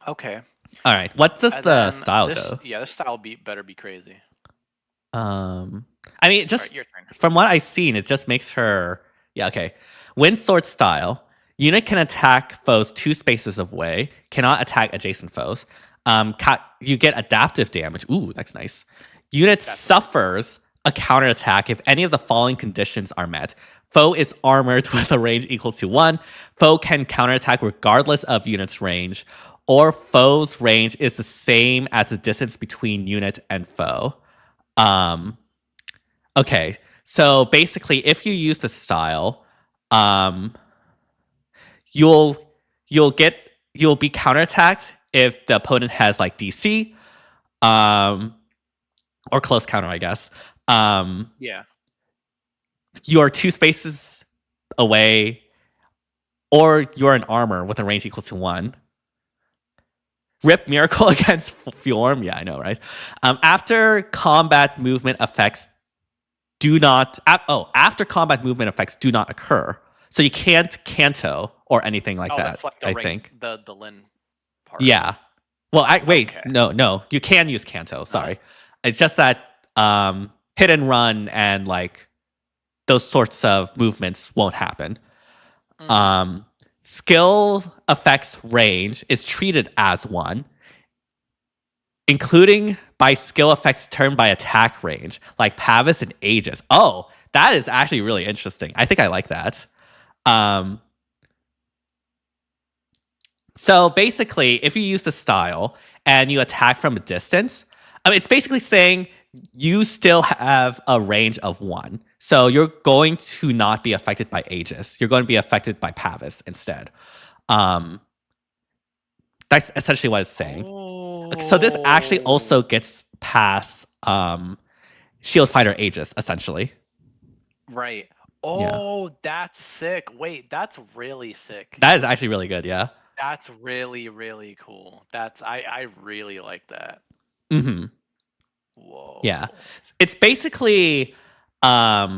okay. All right. What does And the then style this, go? Yeah, this style better be crazy. I mean, just Alright, your turn. from what I've seen, it just makes her. Yeah, okay. Wind sword style. Unit can attack foes 2 spaces away. Cannot attack adjacent foes. You get adaptive damage. Ooh, that's nice. Unit suffers a counterattack if any of the following conditions are met. Foe is armored with a range equal to 1. Foe can counterattack regardless of unit's range. Or foe's range is the same as the distance between unit and foe. Okay, so basically, if you use the style, you'll be counterattacked if the opponent has like DC, or close counter, I guess. Yeah. You are 2 spaces away, or you're in armor with a range equal to 1. Rip Miracle against Fjorm. Yeah, I know, right? After combat movement effects after combat movement effects do not occur. So you can't Canto or anything like that. That's like the I ring, think. the Lin part. Yeah. Well, wait, Okay. no, you can use Canto. Sorry, it's just that hit and run and like those sorts of movements won't happen. Skill effects range is treated as 1, including by skill effects turned by attack range, like Pavis and Aegis. Oh, that is actually really interesting. I think I like that. So basically, if you use the style and you attack from a distance, it's basically saying you still have a range of 1. So you're going to not be affected by Aegis. You're going to be affected by Pavis instead. That's essentially what it's saying. So this actually also gets past Shield Fighter Aegis, essentially. Right. Oh, that's sick. Wait, that's really sick. That is actually really good, yeah. That's really, really cool. I really like that. Mm-hmm. Whoa. Yeah. It's basically yeah,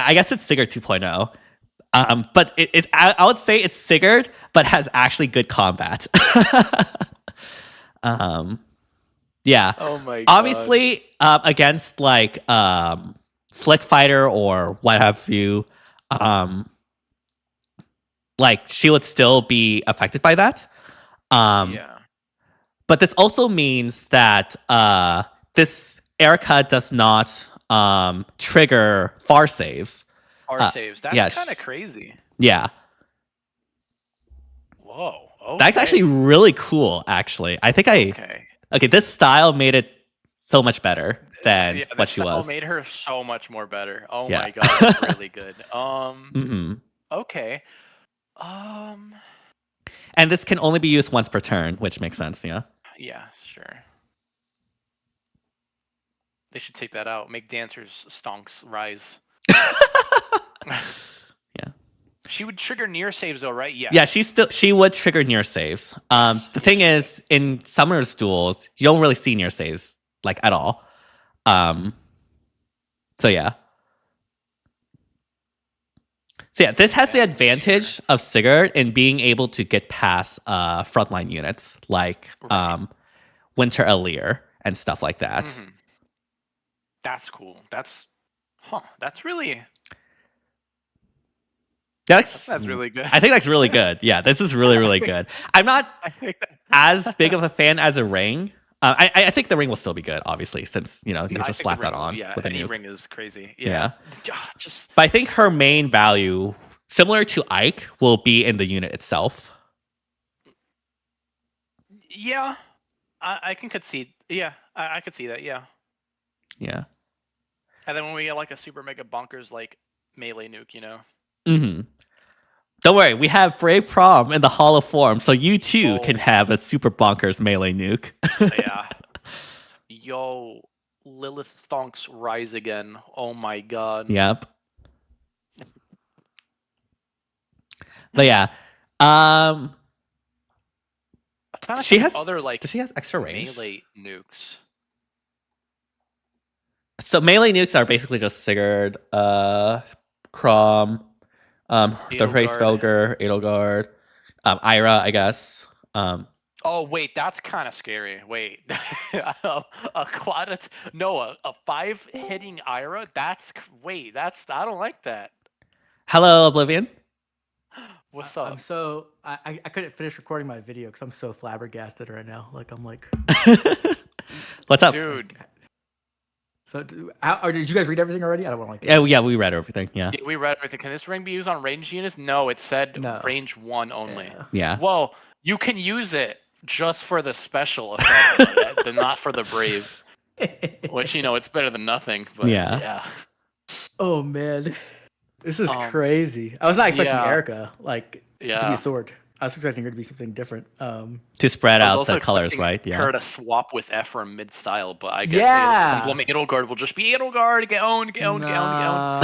I guess it's Sigurd 2.0. But I would say it's Sigurd, but has actually good combat. Yeah. Oh my god. Obviously, against like Slick Fighter or what have you, like she would still be affected by that. Yeah. But this also means that this EIRIKA does not trigger far saves. Saves. That's yeah, kind of crazy. Yeah. Whoa. Okay. That's actually really cool, actually. I think Okay, this style made it so much better than what she was. Made her so much more better. Oh Yeah. my god, that's really good. Mm-hmm. Okay. And this can only be used once per turn, which makes sense, yeah. Yeah, sure. They should take that out. Make dancers stonks rise. Yeah. She would trigger near saves though, right? Yeah. Yeah, she would trigger near saves. The thing is, in Summoner's Duels, you don't really see near saves like at all. So yeah. So yeah, this has the advantage of Sigurd in being able to get past frontline units like Winter Allir and stuff like that. Mm-hmm. That's cool. That's really That's really good. I think that's really good. Yeah, this is really, really good. I'm not as big of a fan as a ring. I think the ring will still be good, obviously, since you can just slap that on with a nuke. Ring is crazy. Yeah. Just. But I think her main value, similar to Ike, will be in the unit itself. Yeah, I can concede. Yeah, I could see that. Yeah. Yeah. And then when we get like a super mega bonkers like melee nuke, you know. Mm-hmm. Don't worry, we have Brave Prom in the Hall of Form, so you too can have a super bonkers melee nuke. Yeah. Yo, Lilith Stonks rise again. Oh my god. Yep. But yeah, um, she has other like does she has extra range? melee nukes. So melee nukes are basically just Sigurd, Crom, the Hraesvelgr, Edelgard, Ira, I guess. Oh wait, that's kind of scary. Wait, a quad? No, a 5 hitting Ira. That's I don't like that. Hello, Oblivion. What's up? I'm so I couldn't finish recording my video because I'm so flabbergasted right now. Like I'm like, What's up, dude? So did you guys read everything already? I don't want to like. Yeah, we read everything. Yeah. We read everything. Can this ring be used on ranged units? No, it said No. range 1 only. Yeah. Well, you can use it just for the special effect, but not for the brave. Which it's better than nothing. But yeah. Oh man, this is crazy. I was not expecting Yeah. EIRIKA to be a sword. I was expecting her to be something different. To spread out the colors, right? Yeah. Her to swap with Ephraim mid-style, but I guess Emblem Edelgard will just be Edelgard. Get owned. No.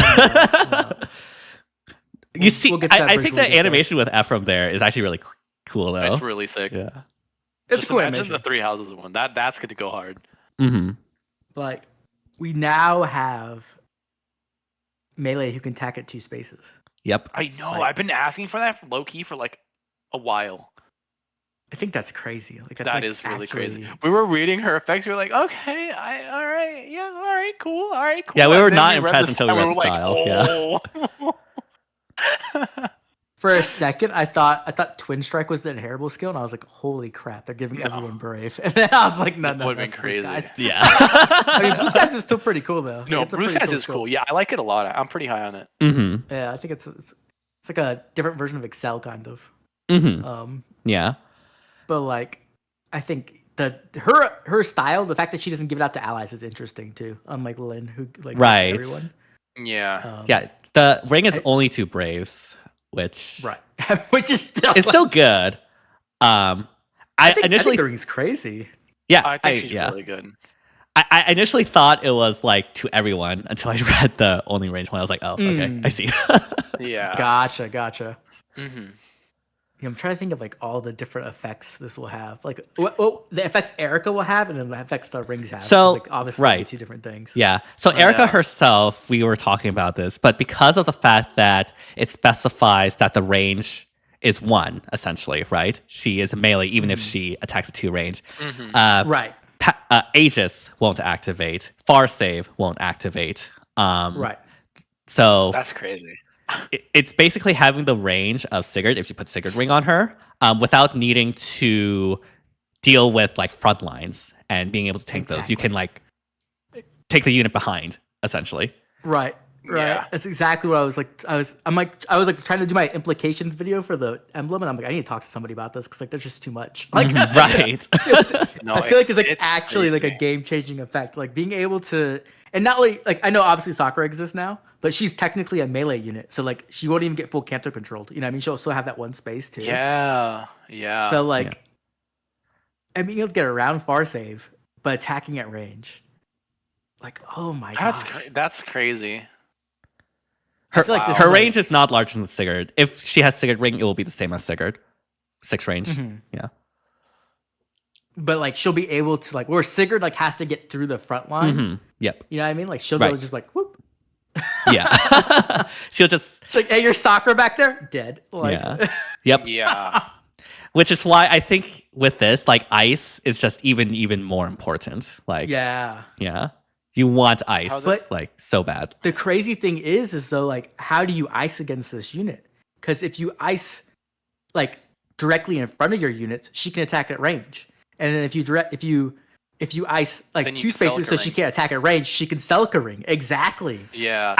You see, I think the animation with Ephraim there is actually really cool, though. It's really sick. Yeah. It's just cool imagine animation. the 3 houses one. That's going to go hard. Mm-hmm. Like we now have melee who can attack at 2 spaces. Yep. I know. I've been asking for that low key for like a while. I think that's crazy. Like that is really crazy. We were reading her effects. We were like, okay, all right, cool. Yeah, we were And then not we read impressed until we read the like, style. Yeah. For a second, I thought Twin Strike was the inheritable skill, and I was like, "Holy crap! They're giving everyone brave." And then I was like, "No, would've that's been Blue crazy. Skies." Yeah. I mean, Blue Skies is still pretty cool though. No, It's a Blue pretty Skies is skill. cool. Yeah, I like it a lot. I'm pretty high on it. Mm-hmm. Yeah, I think it's like a different version of Excel, kind of. Mm-hmm. Yeah. But like, I think her style, the fact that she doesn't give it out to allies is interesting too. Unlike Lynn, who like Right. everyone. Yeah. Yeah. The ring is only 2 braves, which which is still it's still good. I initially think the ring's crazy. Yeah, I think she's really good. I initially thought it was like to everyone until I read the only range one. I was like, oh, okay, I see. Yeah. Gotcha. Mm-hmm. Yeah, I'm trying to think of like all the different effects this will have. Like what the effects EIRIKA will have, and then the effects the rings have. So, like, obviously, right. 2 different things. Yeah. So EIRIKA herself, we were talking about this, but because of the fact that it specifies that the range is 1, essentially, right? She is a melee, even if she attacks at 2 range. Mm-hmm. Right. Aegis won't activate. Far save won't activate. Right. So That's crazy. It's basically having the range of Sigurd if you put Sigurd ring on her, without needing to deal with like front lines and being able to tank those. You can like take the unit behind, essentially. Right. Yeah. That's exactly what I was like. I was trying to do my implications video for the emblem, and I'm like, I need to talk to somebody about this because like there's just too much. Like, right. No, I feel like it's like it's actually like a game changing effect. Like being able to, and not like I know obviously Sakura exists now, but she's technically a melee unit, so like she won't even get full canto controlled. You know what I mean? She'll still have that 1 space too. Yeah. So like, and being able to get around far save, but attacking at range. Like, oh my god, that's crazy. Her range is not larger than Sigurd. If she has Sigurd ring, it will be the same as Sigurd. 6 range. Mm-hmm. Yeah. But like she'll be able to like where Sigurd like has to get through the front line. Mm-hmm. Yep. You know what I mean? Like she'll be able to just like whoop. Yeah. She'll just. She's like, hey, your Sakura back there, dead. Like, yeah. Yep. Yeah. Which is why I think with this, like ice is just even more important. Like. Yeah. Yeah. You want ice, But like so bad. the crazy thing is though, like, how do you ice against this unit? Because if you ice like directly in front of your units, she can attack at range. And then if you ice like 2 spaces so she can't attack at range, she can Celica ring. Exactly. Yeah,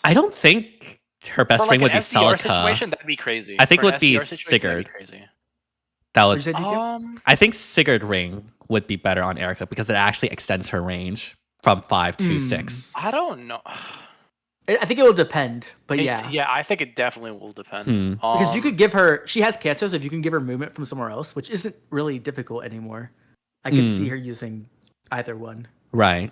I don't think her best ring would be Celica. Situation, that'd be crazy. I think For would an be SDR situation, Sigurd. that'd be crazy. That would. What did you say, DQ? I think Sigurd ring would be better on EIRIKA because it actually extends her range. from 5 to 6. I don't know. I think it will depend, but yeah. Yeah, I think it definitely will depend. Because you could give her, she has cancer, so if you can give her movement from somewhere else, which isn't really difficult anymore, I could see her using either one. Right.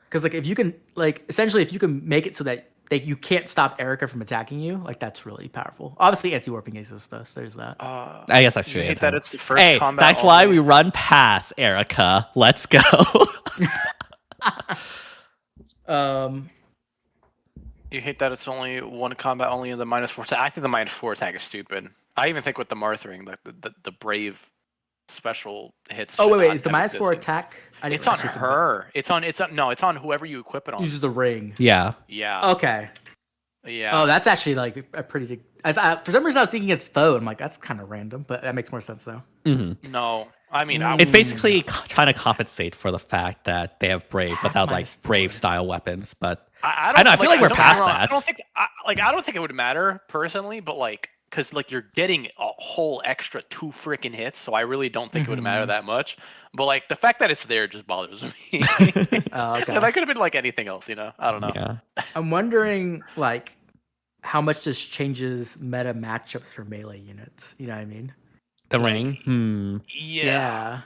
Because like if you can, like essentially if you can make it so that you can't stop EIRIKA from attacking you, like that's really powerful. Obviously, anti-warping aces though, so there's that. I guess that's true. You hate that it's the first hey, combat. that's why we run past EIRIKA. Let's go. You hate that it's only one combat only in the -4 attack. I think the -4 attack is stupid. I even think with the Marthering, the brave special hits. Oh should wait, not is the have -4 existed. attack? It's on her. It's on whoever you equip it on. Uses the ring. Yeah. Yeah. Okay. Yeah. Oh, that's actually like a pretty big. For some reason, I was thinking it's foe. I'm like, that's kind of random, but that makes more sense though. No, I mean, It's basically trying to compensate for the fact that they have brave without like brave style weapons. But I don't know. I feel like we're past that. I don't think it would matter personally, but like, because like you're getting a whole extra 2 freaking hits, so I really don't think it would matter that much. But like the fact that it's there just bothers me. Okay. That could have been like anything else, you know? I don't know. Yeah. I'm wondering like how much this changes meta matchups for melee units. You know what I mean? The ring. Yeah.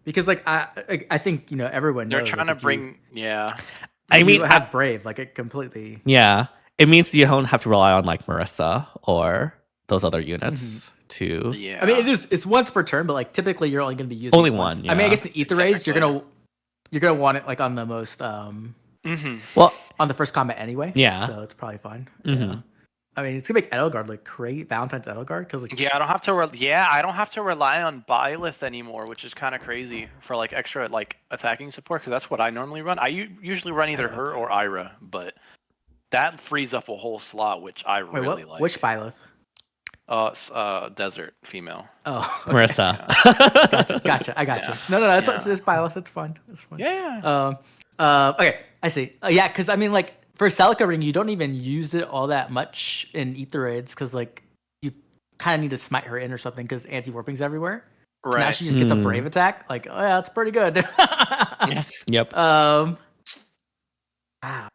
Because like I think everyone They're knows, trying like, to bring. Yeah. I mean, you have brave like it completely. Yeah, it means you don't have to rely on like Marissa or those other units to. Yeah. I mean, it's once per turn, but like typically you're only going to be using Only once. one, I mean, I yeah. guess in Ether Raids you're gonna want it like on the most Well, on the first combat anyway. Yeah. So it's probably fine. Yeah. I mean, it's gonna make Edelgard look great, Valentine's Edelgard, because like I don't have to. I don't have to rely on Byleth anymore, which is kind of crazy for like extra like attacking support, because that's what I normally run. I usually run either her or Ira, but that frees up a whole slot, which I really like. Which Byleth? Desert female. Oh, okay. Marissa. Gotcha. I gotcha. Yeah. No, it's Byleth. It's fine. It's fine. Yeah. Okay, I see. Yeah, because I mean, like for Celica Ring, you don't even use it all that much in Ether Raids, because like you kind of need to smite her in or something, because anti-warping's everywhere. So now she just gets a brave attack. Like, oh yeah, it's pretty good. Yep. Wow. Yeah.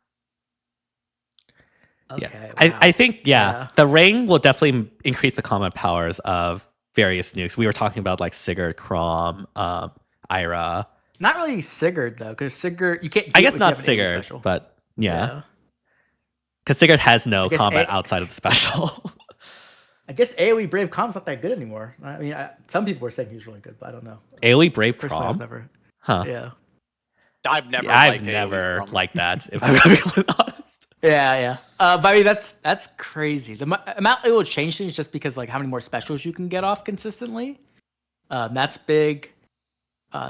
Okay. I think the ring will definitely increase the combat powers of various nukes. We were talking about like Sigurd, Crom, Ira. Not really Sigurd though, because Sigurd you can't. I guess not Sigurd, but yeah. Because Sigurd has no combat outside of the special. I guess AoE Brave Com's not that good anymore. I mean, some people were saying he's really good, but I don't know. AoE Brave Personally, I've Crom? never. Huh. Yeah. I've never. I've liked never AoE liked that, if I'm going to be honest. Yeah. But I mean, that's crazy. The amount it will change things just because like how many more specials you can get off consistently. That's big.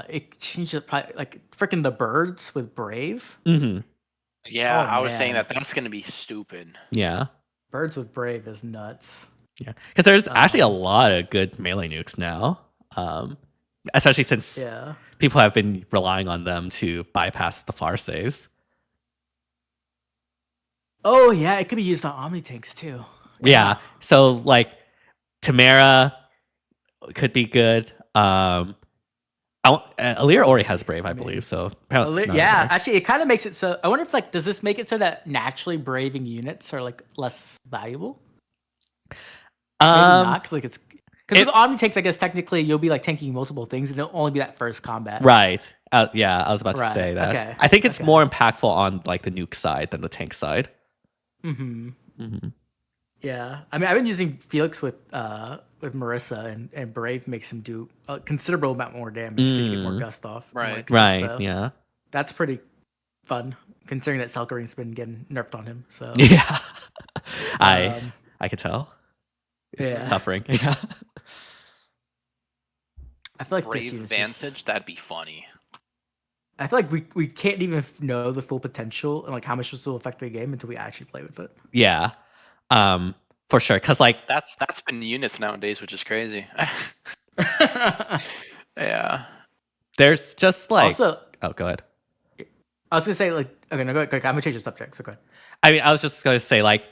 It changes probably like freaking the birds with Brave. Yeah, Oh, I was saying man. that's gonna be stupid. Yeah. Birds with Brave is nuts. Yeah. Because there's actually a lot of good melee nukes now. Especially since people have been relying on them to bypass the far saves. Oh yeah, it could be used on Omni tanks too. Yeah. So like Tamara could be good. Alir already has Brave, I believe. So apparently Actually, it kind of makes it so. I wonder if like does this make it so that naturally braving units are like less valuable? Maybe not, because like it's because with Omni tanks, I guess technically you'll be like tanking multiple things, and it'll only be that first combat. Right. Yeah, I was about to say that. Okay. I think it's more impactful on like the nuke side than the tank side. Yeah, I mean, I've been using Felix with Marissa, and Brave makes him do a considerable amount more damage to get more gust off. Right. So Yeah. that's pretty fun, considering that Selkaring's been getting nerfed on him. So Yeah. I could tell. Yeah. Suffering. Yeah. I feel like Brave this unit's Vantage, that'd be funny. I feel like we can't even know the full potential and like how much this will affect the game until we actually play with it. Yeah. For sure. Cause like That's been units nowadays, which is crazy. Yeah. there's just like Also, oh go ahead. I was gonna say like okay, no, go ahead. I'm gonna change the subject. So go ahead. I mean, I was just gonna say like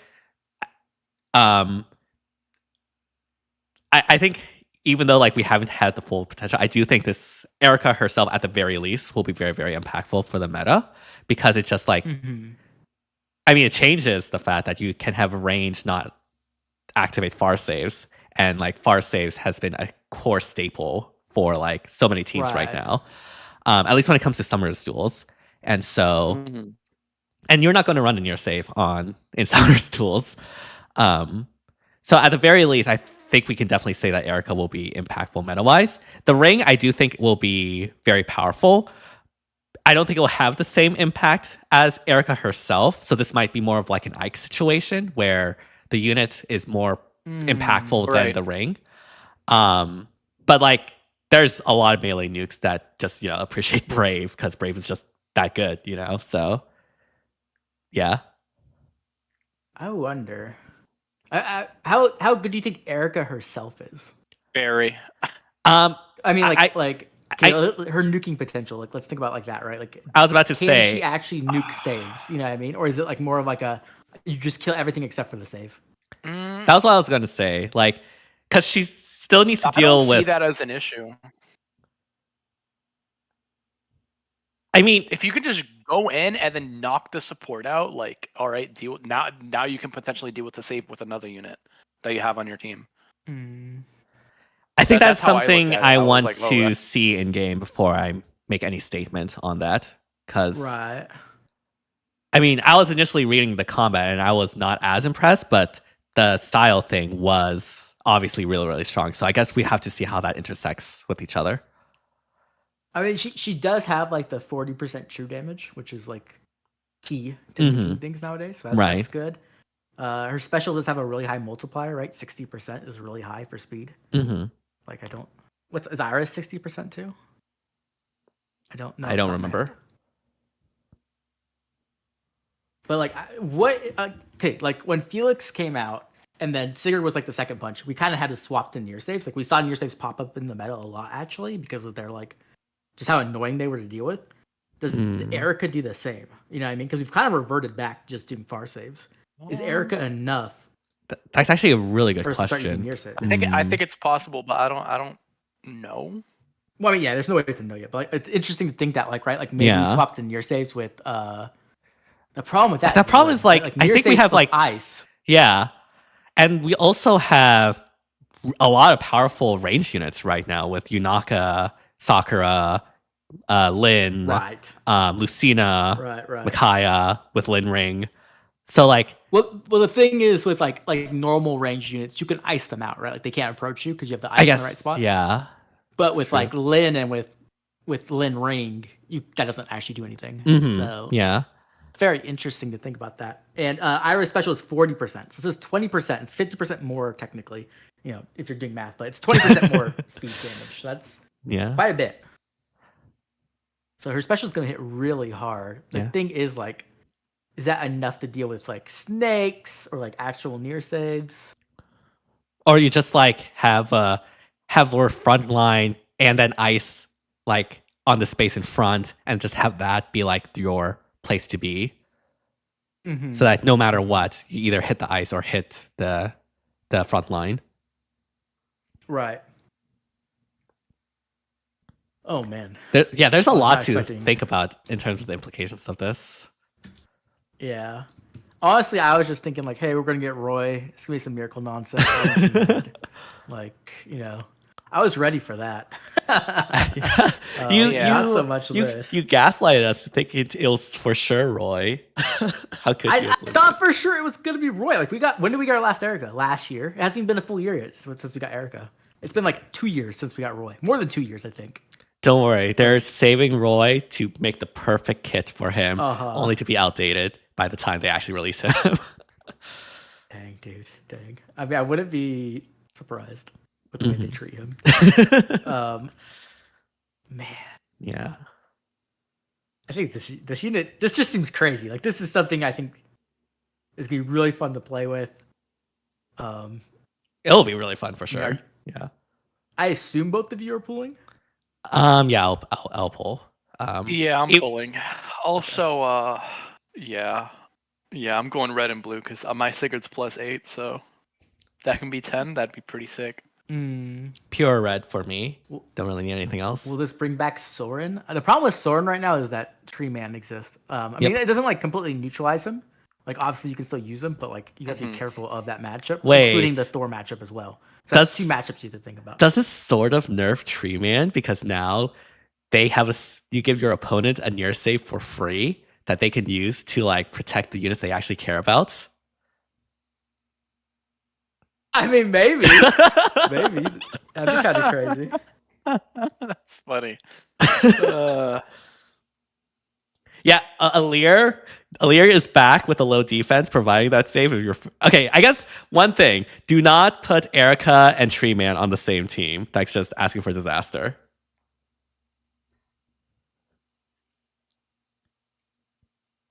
I think even though like we haven't had the full potential, I do think this EIRIKA herself, at the very least, will be very, very impactful for the meta because it just like, I mean, it changes the fact that you can have a range not activate far saves, and like far saves has been a core staple for like so many teams right now, at least when it comes to Summer's duels. And so, and you're not going to run in your save in Summer's duels. So at the very least, I think we can definitely say that EIRIKA will be impactful meta-wise. The ring, I do think, will be very powerful. I don't think it will have the same impact as EIRIKA herself. So this might be more of like an Ike situation where the unit is more impactful than the ring. But like, there's a lot of melee nukes that just, appreciate Brave because Brave is just that good, So, yeah. I wonder. How good do you think EIRIKA herself is? Very. I mean, her nuking potential. Like, let's think about it like that, right? Like, I was about to can say, she actually nuke saves? You know what I mean? Or is it like more of like you just kill everything except for the save? that was what I was going to say. Like, because she still needs to deal with. I don't see that as an issue. I mean, if you can just go in and then knock the support out, like, all right, deal now you can potentially deal with the save with another unit that you have on your team. I think that's how something I want like, to see in game before I make any statement on that. Because, right. I mean, I was initially reading the combat and I was not as impressed, but the style thing was obviously really, really strong. So I guess we have to see how that intersects with each other. I mean, she does have like the 40% true damage, which is like key to nuking things nowadays. So that's good. Her special does have a really high multiplier, right? 60% is really high for speed. Like, is Iris 60% too? I don't know. I don't remember. But like, like when Felix came out and then Sigurd was like the second punch, we kind of had to swap to near saves. Like, we saw near saves pop up in the meta a lot actually because of their like just how annoying they were to deal with. Does EIRIKA do the same? You know what I mean? Because we've kind of reverted back to just doing far saves. Is EIRIKA enough? That's actually a really good question. Near save? I think it's possible, but I don't know. Well, I mean, yeah, there's no way to know yet, but like, it's interesting to think that, like, right, like maybe we swapped in near saves with the problem with that. The problem is like I think we have like ice. Yeah, and we also have a lot of powerful range units right now with Yunaka, Sakura, Lin, Lucina, Micaiah with Lin Ring. So like, well, the thing is with like normal range units, you can ice them out, right? Like they can't approach you because you have the ice in the right spots. Yeah. But with like Lin and with Lin Ring, that doesn't actually do anything. So yeah, it's very interesting to think about that. And Iris special is 40%. So this is 20%. It's 50% more technically, if you're doing math, but it's 20% more speed damage. So that's quite a bit. So her special is going to hit really hard. The thing is like, is that enough to deal with like snakes or like actual near saves? Or you just like have your front line and then ice like on the space in front and just have that be like your place to be. So that no matter what, you either hit the ice or hit the front line. Right. Oh man. There's a lot to think about in terms of the implications of this. Yeah. Honestly, I was just thinking like, hey, we're gonna get Roy. It's gonna be some miracle nonsense. Like, I was ready for that. Not so much this. You gaslighted us thinking it was for sure Roy. How could you? I thought for sure it was gonna be Roy. Like when did we get our last EIRIKA? Last year. It hasn't even been a full year yet since we got EIRIKA. It's been like 2 years since we got Roy. More than 2 years, I think. Don't worry, they're saving Roy to make the perfect kit for him, only to be outdated by the time they actually release him. Dang, dude. Dang. I mean, I wouldn't be surprised with the way they treat him. Man. Yeah. I think this unit, this just seems crazy. Like, this is something I think is going to be really fun to play with. It'll be really fun for sure. Yeah. I assume both of you are pulling? Yeah, I'll pull. I'm pulling. Also, I'm going red and blue because my Sigurd's +8, so that can be 10. That'd be pretty sick. Pure red for me. Don't really need anything else. Will this bring back Soren? The problem with Soren right now is that Tree Man exists. I mean, it doesn't like completely neutralize him. Like obviously you can still use him, but like you have to be careful of that matchup, including the Thor matchup as well. So that's 2 matchups you have to think about. Does this sort of nerf Tree Man because now they have you give your opponent a near save for free that they can use to like protect the units they actually care about? I mean, maybe. Maybe. That'd be kind of crazy. That's funny. Yeah, Alir is back with a low defense, providing that save. If you're okay, I guess one thing: do not put EIRIKA and Tree Man on the same team. That's just asking for disaster.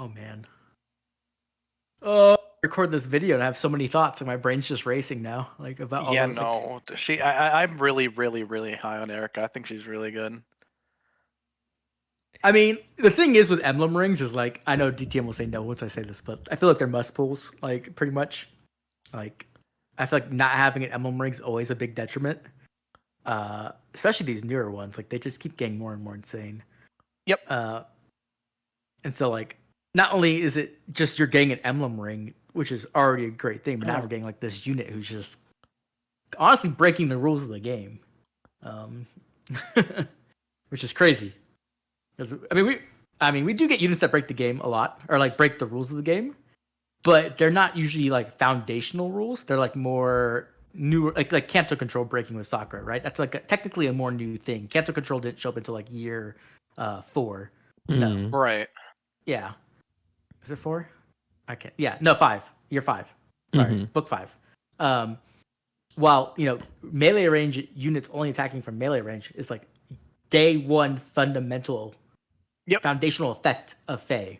Oh man. Oh, record this video and I have so many thoughts, and my brain's just racing now. Like about all I'm really, really, really high on EIRIKA. I think she's really good. I mean, the thing is with emblem rings is like I know DTM will say no once I say this, but I feel like they're must pulls. Like pretty much, like I feel like not having an emblem ring is always a big detriment. Especially these newer ones, like they just keep getting more and more insane. Yep. And so like not only is it just you're getting an emblem ring, which is already a great thing, but now we're getting like this unit who's just honestly breaking the rules of the game, which is crazy. I mean, we do get units that break the game a lot, or like break the rules of the game, but they're not usually like foundational rules. They're like more newer, like Canto Control breaking with Sakura, right? That's like technically a more new thing. Canto Control didn't show up until like year 4. No, right? Yeah, is it 4? I can't. Yeah, no, 5. Year 5. Sorry, book 5. While melee range units only attacking from melee range is like day 1 fundamental. Foundational effect of Fae.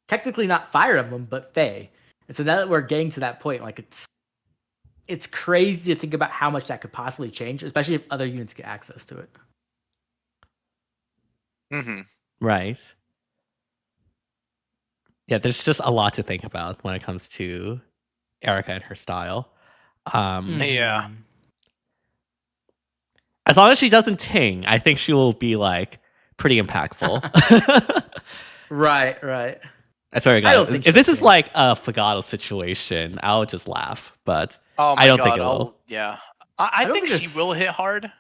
Technically not Fire Emblem, but Fae. And so now that we're getting to that point, like it's crazy to think about how much that could possibly change, especially if other units get access to it. Right. Yeah, there's just a lot to think about when it comes to EIRIKA and her style. Yeah. As long as she doesn't ting, I think she will be like pretty impactful. Right. That's very good. If this is like a Fagado situation, I'll just laugh. But I don't think it will. Yeah, I think she will hit hard.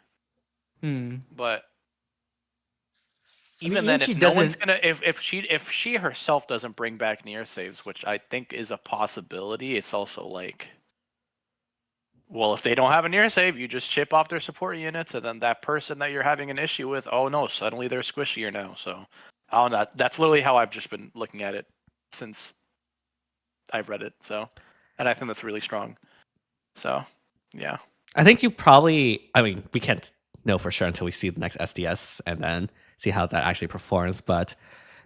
But even then, if no one's gonna, if she herself doesn't bring back near saves, which I think is a possibility, it's also like, well, if they don't have a near save, you just chip off their support units, and then that person that you're having an issue with, oh no, suddenly they're squishier now. So, I don't know. That's literally how I've just been looking at it since I've read it. So, and I think that's really strong. So, yeah. I think you probably. I mean, we can't know for sure until we see the next SDS and then see how that actually performs. But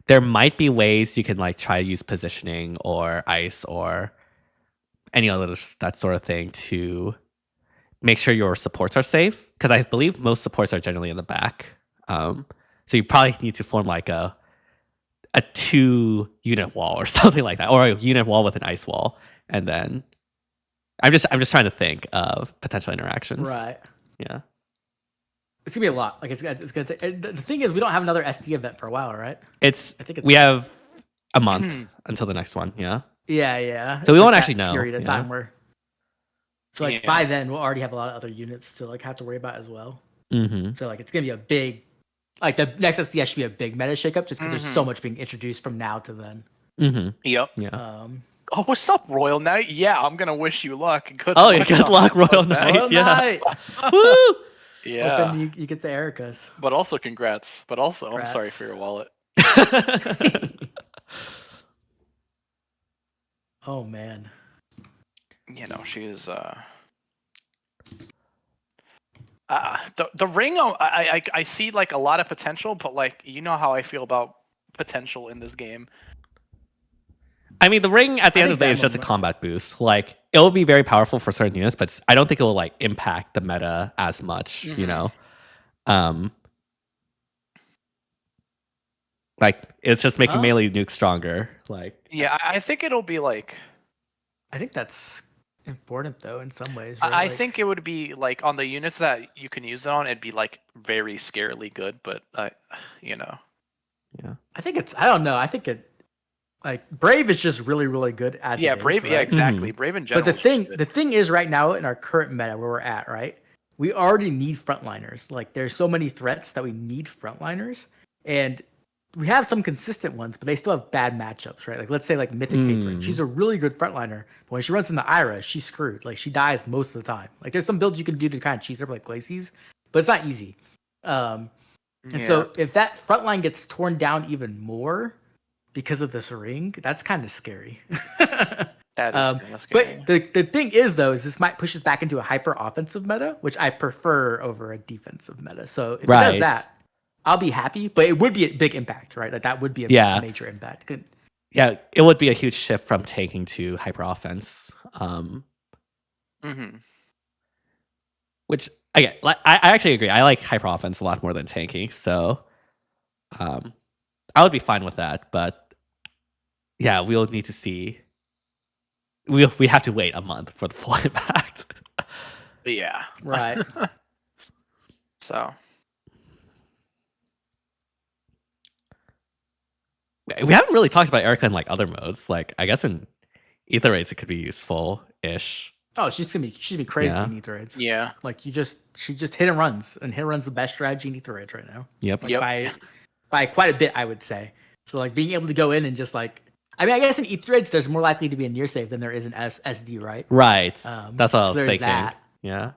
there might be ways you can like try to use positioning or ice or any other that sort of thing to make sure your supports are safe, because I believe most supports are generally in the back. So you probably need to form like a 2-unit wall or something like that, or a unit wall with an ice wall, and then I'm just trying to think of potential interactions. Right. Yeah. It's gonna be a lot. Like it's gonna take. The thing is, we don't have another SD event for a while, right? We have a month until the next one. Yeah. Yeah. So we won't actually know. Period of time where. So like by then we'll already have a lot of other units to like have to worry about as well. So like it's gonna be a big, like the next SDS should be a big meta shakeup just because there's so much being introduced from now to then. Yep. Yeah. Oh, what's up, Royal Knight? Yeah, I'm gonna wish you luck. Good luck, Royal Knight. Royal Knight. Woo! Yeah. Hoping you get the EIRIKAs. But also congrats. But also I'm sorry for your wallet. Oh man. She's the ring. I see like a lot of potential, but like you know how I feel about potential in this game. I mean, the ring at the end of the day is just a combat boost. Like it will be very powerful for certain units, but I don't think it will like impact the meta as much. You know, like it's just making melee nukes stronger. Like yeah, I think it'll be like. I think that's important though in some ways. Right? I Like, think it would be like on the units that you can use it on, it'd be like very scarily good. But you know, Yeah. I think it's. I don't know. I think it. Like Brave is just really really good as yeah, it is, Brave, yeah, right? exactly. Brave in general. But is just good. the thing is, right now in our current meta where we're at, right, we already need frontliners. Like, there's so many threats that we need frontliners, and we have some consistent ones, but they still have bad matchups, right? Like, let's say like Mythic Hatred, she's a really good frontliner, but when she runs into Ira, she's screwed. Like, she dies most of the time. Like, there's some builds you can do to kind of cheese her, like Glacies, but it's not easy. And so if that frontline gets torn down even more because of this ring, that's kind of scary. That is kinda scary. But the thing is, though, is this might push us back into a hyper offensive meta, which I prefer over a defensive meta. So if it does that, I'll be happy. But it would be a big impact, right? Like, that would be a major impact. Yeah, it would be a huge shift from tanking to hyper offense. Which again, I actually agree. I like hyper offense a lot more than tanking. So I would be fine with that. But yeah, we'll need to see. We have to wait a month for the full impact. But yeah, Right. So we haven't really talked about EIRIKA in like other modes. Like, I guess in Ether Raids it could be useful-ish. Oh, she's gonna be crazy in Ether Raids. yeah, Like, she just hit and runs, and hit and runs the best strategy in Ether Raids right now. Yep. Like, by quite a bit, I would say. So like being able to go in and just like, I mean, I guess in Ether Raids there's more likely to be a near save than there is in SD, right? Right. That's what I was there's thinking. that. Yeah.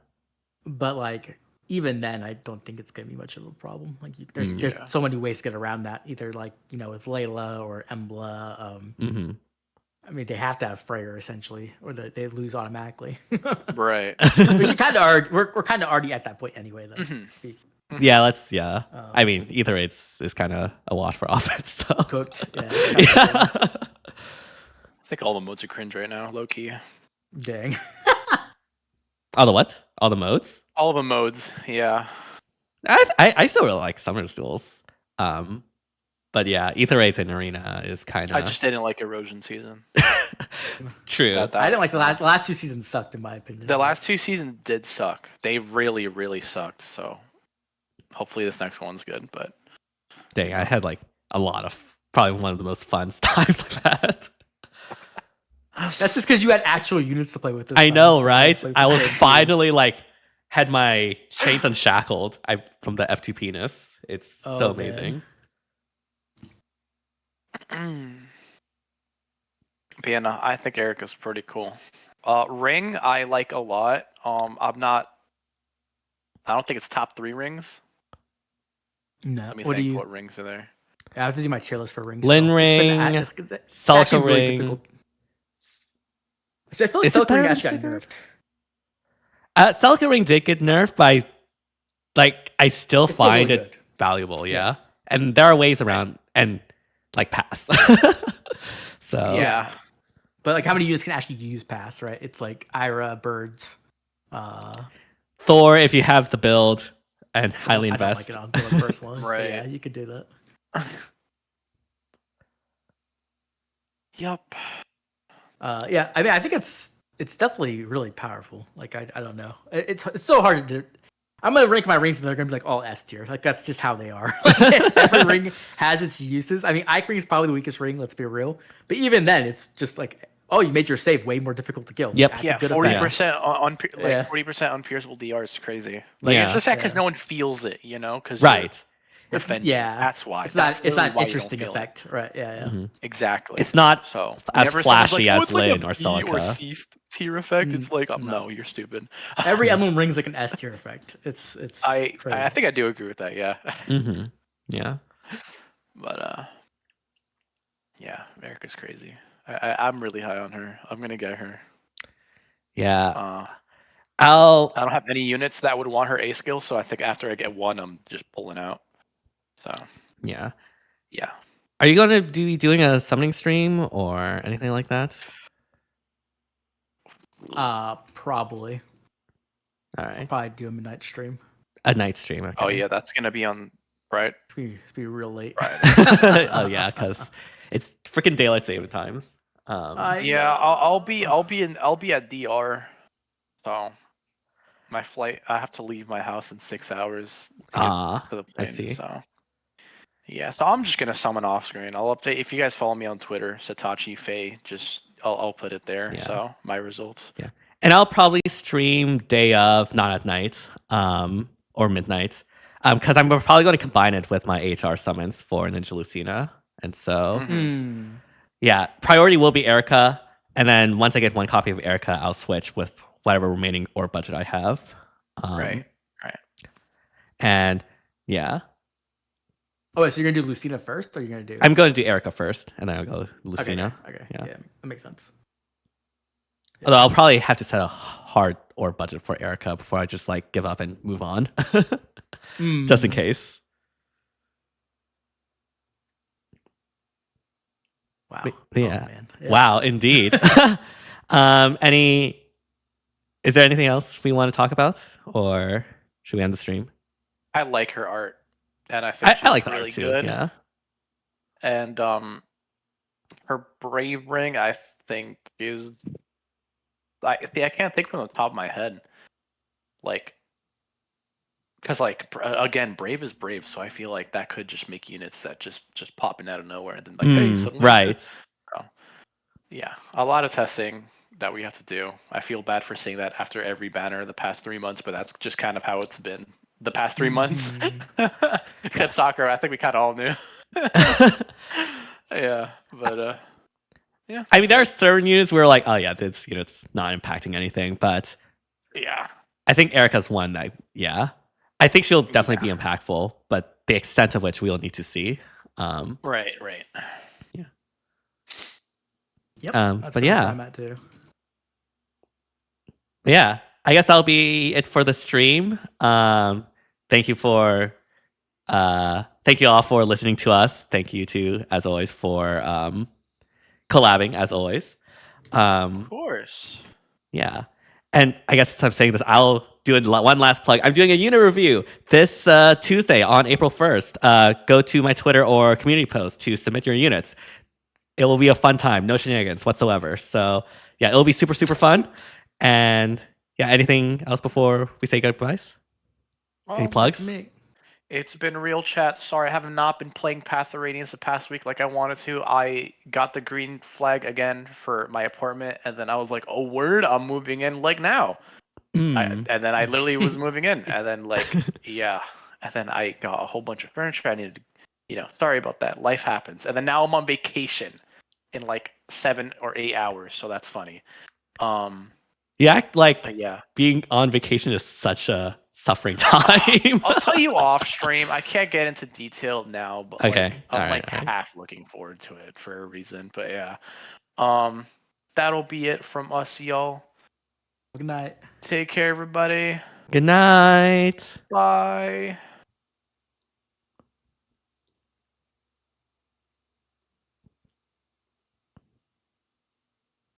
But like, even then, I don't think it's gonna be much of a problem. Like, there's so many ways to get around that. Either like, you know, with Layla or Emblem. I mean, they have to have Freyr essentially, or they lose automatically. right. Which we're kind of already at that point anyway. Though. Yeah, I mean, Ether Raids is kind of a wash for offense. So. Cooked. Yeah. I think all the modes are cringe right now, low key. Dang. All the what? All the modes? All the modes, yeah. I still really like Summoner's Duels. But yeah, Ether Raids and Arena is kind of. I just didn't like Erosion Season. True. That I didn't like the last two seasons sucked in my opinion. The last two seasons did suck. They really, really sucked. So hopefully this next one's good. But dang, I had like a lot of probably one of the most fun times I've had. That's just because you had actual units to play with. I know, right? I was finally like had my chains unshackled. From the F2 penis. It's so amazing. But yeah, no, I think EIRIKA's pretty cool. Ring I like a lot. I don't think it's top 3 rings. No. Let me think what rings are there. I have to do my tier list for rings. Lin Ring, Celica Ring. So I feel like Celica Ring actually got nerfed. Celica Ring did get nerfed, but I still find really it valuable, yeah. And there are ways around and like pass. So yeah. But like, how many units can actually use pass, right? It's like Ira, Birds, Thor if you have the build and highly invest. I don't like it on build personally. Right. Yeah, you could do that. Yup. Yeah, I mean, I think it's definitely really powerful. Like, I don't know. It's so hard to. I'm gonna rank my rings, and they're gonna be like all S tier. Like, that's just how they are. Every ring has its uses. I mean, Ike Ring is probably the weakest ring. Let's be real. But even then, it's just like, oh, you made your save way more difficult to kill. Yep. That's Yeah, a good 40% on 40% unpierceable DR is crazy. Like, it's just that because no one feels it, you know? Because right. Defending. Yeah, that's why. It's not an why interesting effect, right? Yeah. Exactly. It's not so as flashy as Lin or Celica or Celica. C tier effect. It's like, no, you're stupid. Every Emblem ring's like an S tier effect. It's. I crazy. think I do agree with that. Yeah. Yeah. But yeah, America's crazy. I'm really high on her. I'm gonna get her. Yeah. I don't have any units that would want her A skill, so I think after I get one, I'm just pulling out. So yeah. Are you going to be doing a summoning stream or anything like that? Probably. All right. Probably do a midnight stream. A night stream. Okay. Oh yeah, that's gonna be on right. It's be real late. Right. Oh yeah, because it's freaking daylight saving times. Yeah, I'll be at DR. So my flight, I have to leave my house in 6 hours to get to the I plane. see. So yeah, so I'm just gonna summon off screen. I'll update if you guys follow me on Twitter, Satachi Faye. Just I'll put it there. Yeah. So my results. Yeah. And I'll probably stream day of, not at night, or midnight. Because I'm probably going to combine it with my HR summons for Ninja Lucina. And so, yeah, priority will be EIRIKA. And then once I get one copy of EIRIKA, I'll switch with whatever remaining orb budget I have. Right. And yeah, Oh, wait, so you're gonna do Lucina first, or you're gonna do? I'm going to do EIRIKA first, and then I'll go Lucina. Okay. Yeah. Yeah, that makes sense. Although I'll probably have to set a hard orb budget for EIRIKA before I just like give up and move on, just in case. Wow. But yeah. Oh, man. Yeah. Wow, indeed. Is there anything else we want to talk about, or should we end the stream? I like her art, and I think I like she's the really art too. good. Yeah. And her Brave Ring, I think is I can't think from the top of my head, like, because like again, Brave is Brave, so I feel like that could just make units that just popping out of nowhere, and then like, hey, suddenly right. So, yeah, a lot of testing that we have to do. I feel bad for saying that after every banner the past 3 months, but that's just kind of how it's been the past 3 months. Except soccer, I think we kind of all knew. Yeah, but yeah. I mean, there are certain units where like, oh yeah, this unit's not impacting anything, but Yeah, I think Erica's one that, yeah, I think she'll definitely be impactful, but the extent of which we'll need to see. right. Yeah. Yep. But That's where yeah. I'm at too. Yeah, I guess that'll be it for the stream. Thank you all for listening to us. Thank you to, as always, for collabing, as always. Of course. Yeah. And I guess since I'm saying this, I'll do one last plug. I'm doing a unit review this Tuesday on April 1st. Go to my Twitter or community post to submit your units. It will be a fun time. No shenanigans whatsoever. So yeah, it'll be super, super fun. And yeah, anything else before we say goodbyes? Any plugs? It's been real chat. Sorry, I have not been playing Path of Radiance the past week like I wanted to. I got the green flag again for my apartment, and then I was like, oh, word, I'm moving in like now. And then I literally was moving in, and then like, yeah. And then I got a whole bunch of furniture I needed to, sorry about that. Life happens. And then now I'm on vacation in like 7 or 8 hours, so that's funny. Yeah, like yeah, being on vacation is such a suffering time. I'll tell you off stream. I can't get into detail now, but okay, I'm half looking forward to it for a reason. But yeah, that'll be it from us, y'all. Good night. Take care, everybody. Good night. Bye.